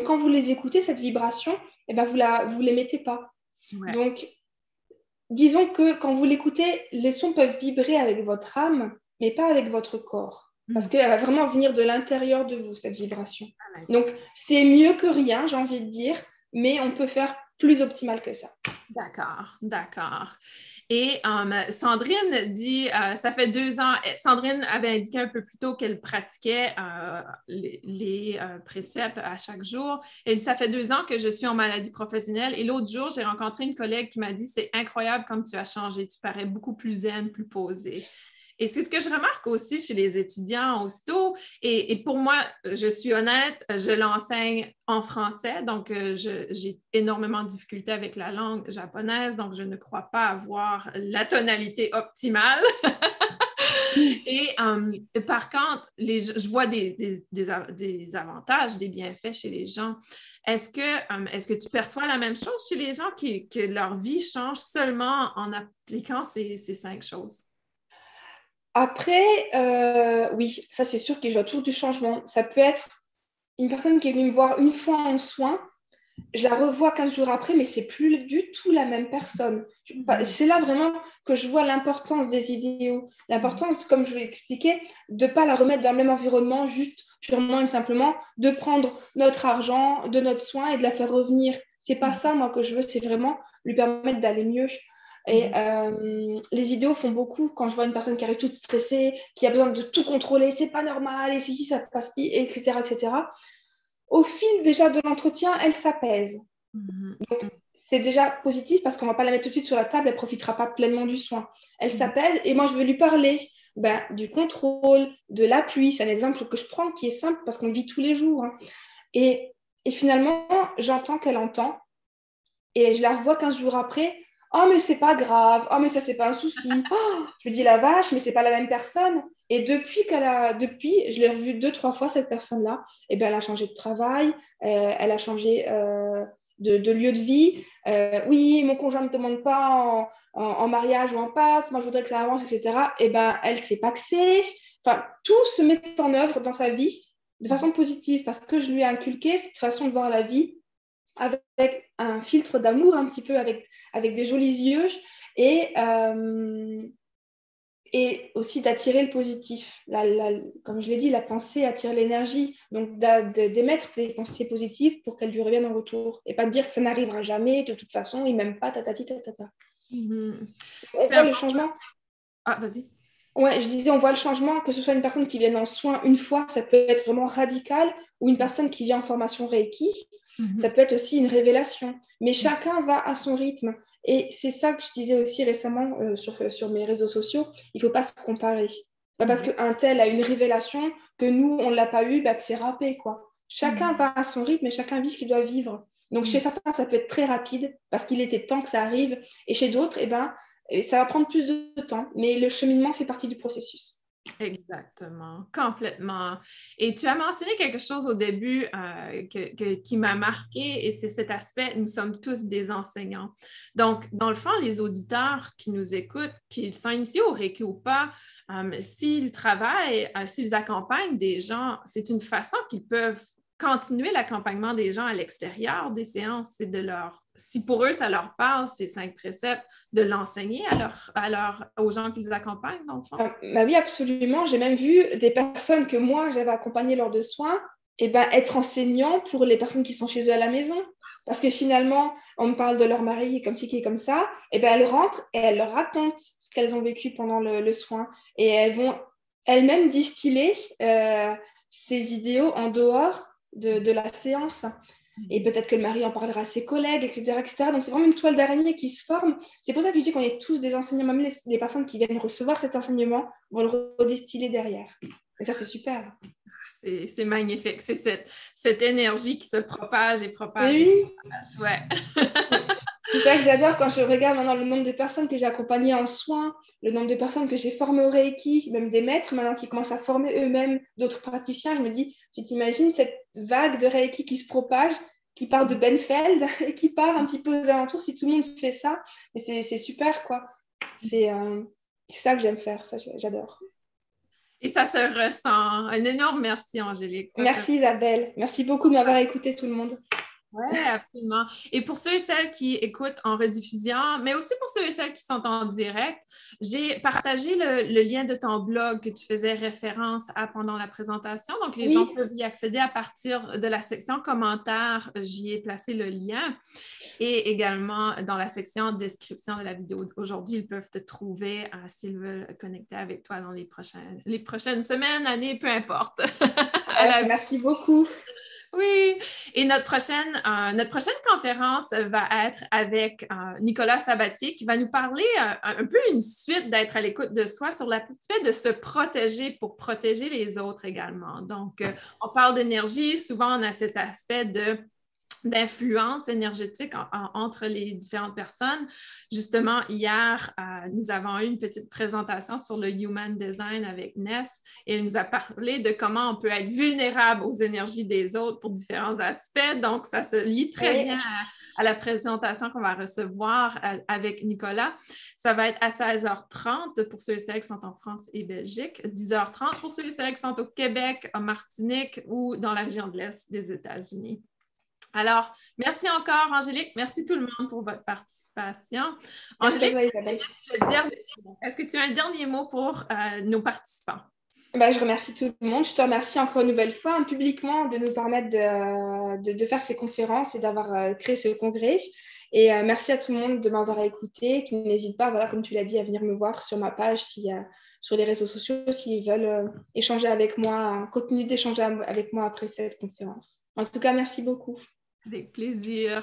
quand vous les écoutez, cette vibration, eh ben, vous l'émettez pas. Ouais. Donc, disons que quand vous l'écoutez, les sons peuvent vibrer avec votre âme, mais pas avec votre corps. Parce Mhm. qu'elle va vraiment venir de l'intérieur de vous, cette vibration. À Donc, l'intérieur. c'est mieux que rien, j'ai envie de dire, mais on peut faire plus optimal que ça. D'accord, d'accord. Et Sandrine dit, ça fait 2 ans, Sandrine avait indiqué un peu plus tôt qu'elle pratiquait les préceptes à chaque jour. Elle dit, ça fait 2 ans que je suis en maladie professionnelle. Et l'autre jour, j'ai rencontré une collègue qui m'a dit, c'est incroyable comme tu as changé, tu parais beaucoup plus zen, plus posée. Et c'est ce que je remarque aussi chez les étudiants aussitôt. Et pour moi, je suis honnête, je l'enseigne en français, donc j'ai énormément de difficultés avec la langue japonaise, donc je ne crois pas avoir la tonalité optimale. Et par contre, je vois des avantages, des bienfaits chez les gens. Est-ce que tu perçois la même chose chez les gens que leur vie change seulement en appliquant ces 5 choses? Après, oui, ça c'est sûr qu'il y a toujours du changement. Ça peut être une personne qui est venue me voir une fois en soin, je la revois 15 jours après, mais c'est plus du tout la même personne. Mhm. C'est là vraiment que je vois l'importance des idéaux, l'importance, comme je vous l'ai expliqué, de ne pas la remettre dans le même environnement, juste purement et simplement de prendre notre argent, de notre soin et de la faire revenir. C'est pas Mhm. ça, moi, que je veux, c'est vraiment lui permettre d'aller mieux. Et Mhm. les idéaux font beaucoup quand je vois une personne qui arrive toute stressée, qui a besoin de tout contrôler, c'est pas normal, et si ça passe, etc., etc. Au fil déjà de l'entretien, elle s'apaise. Mhm. C'est déjà positif parce qu'on ne va pas la mettre tout de suite sur la table, elle ne profitera pas pleinement du soin. Elle Mhm. s'apaise et moi, je veux lui parler du contrôle, de l'appui. C'est un exemple que je prends qui est simple parce qu'on le vit tous les jours, hein. Et, et finalement, j'entends qu'elle entend et je la revois 15 jours après. Oh, mais c'est pas grave. Oh, mais ça, c'est pas un souci. Oh, je me dis la vache, mais c'est pas la même personne. Et depuis, je l'ai revue 2, 3 fois, cette personne-là. Et ben, elle a changé de travail, elle a changé de lieu de vie. Oui, mon conjoint ne me demande pas en mariage ou en pacte. Moi, je voudrais que ça avance, etc. Et ben, elle s'est paxée. Enfin, tout se met en œuvre dans sa vie de façon positive parce que je lui ai inculqué cette façon de voir la vie avec un filtre d'amour un petit peu, avec des jolis yeux et, euh, et aussi d'attirer le positif. Comme je l'ai dit, la pensée attire l'énergie, donc d'émettre des pensées positives pour qu'elles lui reviennent en retour et pas de dire que ça n'arrivera jamais, de toute façon, il m'aime pas, tatati, tatata. Mhm. On C'est voit le important. changement. Ah, vas-y. Ouais, je disais, on voit le changement, que ce soit une personne qui vienne en soins une fois, ça peut être vraiment radical, ou une personne qui vient en formation Reiki, ça Mhm. peut être aussi une révélation. Mais chacun va à son rythme. Et c'est ça que je disais aussi récemment sur mes réseaux sociaux, il ne faut pas se comparer. Pas parce Mhm. qu'un tel a une révélation que nous, on ne l'a pas eu, bah, que c'est râpé, quoi. Chacun Mhm. va à son rythme et chacun vit ce qu'il doit vivre. Donc chez Mhm. certains, ça peut être très rapide parce qu'il était temps que ça arrive. Et chez d'autres, eh ben, ça va prendre plus de temps. Mais le cheminement fait partie du processus. Exactement, complètement. Et tu as mentionné quelque chose au début qui m'a marqué, et c'est cet aspect, nous sommes tous des enseignants. Donc, dans le fond, les auditeurs qui nous écoutent, qu'ils sont initiés au Reiki ou pas, s'ils travaillent, s'ils accompagnent des gens, c'est une façon qu'ils peuvent continuer l'accompagnement des gens à l'extérieur des séances, c'est de leur, si pour eux ça leur parle, ces 5 préceptes, de l'enseigner aux gens qu'ils accompagnent, dans le fond. Ah, bah oui, absolument. J'ai même vu des personnes que moi, j'avais accompagnées lors de soins être enseignant pour les personnes qui sont chez eux à la maison. Parce que finalement, on me parle de leur mari qui est comme ci, qui est comme ça. Elles rentrent et elles leur racontent ce qu'elles ont vécu pendant le soin. Et elles vont elles-mêmes distiller ces idéaux en dehors de la séance. Et peut-être que le mari en parlera à ses collègues, etc., etc. Donc, c'est vraiment une toile d'araignée qui se forme. C'est pour ça que je dis qu'on est tous des enseignants. Même les personnes qui viennent recevoir cet enseignement vont le redistiller derrière. Et ça, c'est super. C'est magnifique. C'est cette énergie qui se propage et propage. Oui, Et oui. propage. Ouais. C'est ça que j'adore quand je regarde maintenant le nombre de personnes que j'ai accompagnées en soins, le nombre de personnes que j'ai formées au Reiki, même des maîtres maintenant qui commencent à former eux-mêmes d'autres praticiens. Je me dis, tu t'imagines cette vague de Reiki qui se propage, qui part de Benfeld et qui part un petit peu aux alentours si tout le monde fait ça. Et c'est super, quoi. C'est ça que j'aime faire, ça j'adore. Et ça se ressent. Un énorme merci, Angélique. Merci Isabelle. Merci beaucoup de m'avoir écouté tout le monde. Oui, absolument. Et pour ceux et celles qui écoutent en rediffusion, mais aussi pour ceux et celles qui sont en direct, j'ai partagé le lien de ton blog que tu faisais référence à pendant la présentation. Donc, les gens peuvent y accéder à partir de la section commentaires. J'y ai placé le lien. Et également, dans la section description de la vidéo d'aujourd'hui, ils peuvent te trouver s'ils veulent connecter avec toi dans les prochaines semaines, années, peu importe. Merci beaucoup. Oui, et notre prochaine conférence va être avec Nicolas Sabatier qui va nous parler un peu une suite d'être à l'écoute de soi sur l'aspect de se protéger pour protéger les autres également. Donc, on parle d'énergie, souvent on a cet aspect d'influence énergétique entre les différentes personnes. Justement, hier, nous avons eu une petite présentation sur le Human Design avec Ness et elle nous a parlé de comment on peut être vulnérable aux énergies des autres pour différents aspects. Donc, ça se lie très bien à la présentation qu'on va recevoir avec Nicolas. Ça va être à 16h30 pour ceux et celles qui sont en France et Belgique, 10h30 pour ceux et celles qui sont au Québec, en Martinique ou dans la région de l'Est des États-Unis. Alors, merci encore, Angélique. Merci tout le monde pour votre participation. Merci Angélique, Isabelle. est-ce que tu as un dernier mot pour nos participants? Je remercie tout le monde. Je te remercie encore une nouvelle fois publiquement de nous permettre de faire ces conférences et d'avoir créé ce congrès. Et merci à tout le monde de m'avoir écouté. Qui n'hésite pas, voilà, comme tu l'as dit, à venir me voir sur ma page, sur les réseaux sociaux, s'ils veulent échanger avec moi, continuer d'échanger avec moi après cette conférence. En tout cas, merci beaucoup. Avec plaisir.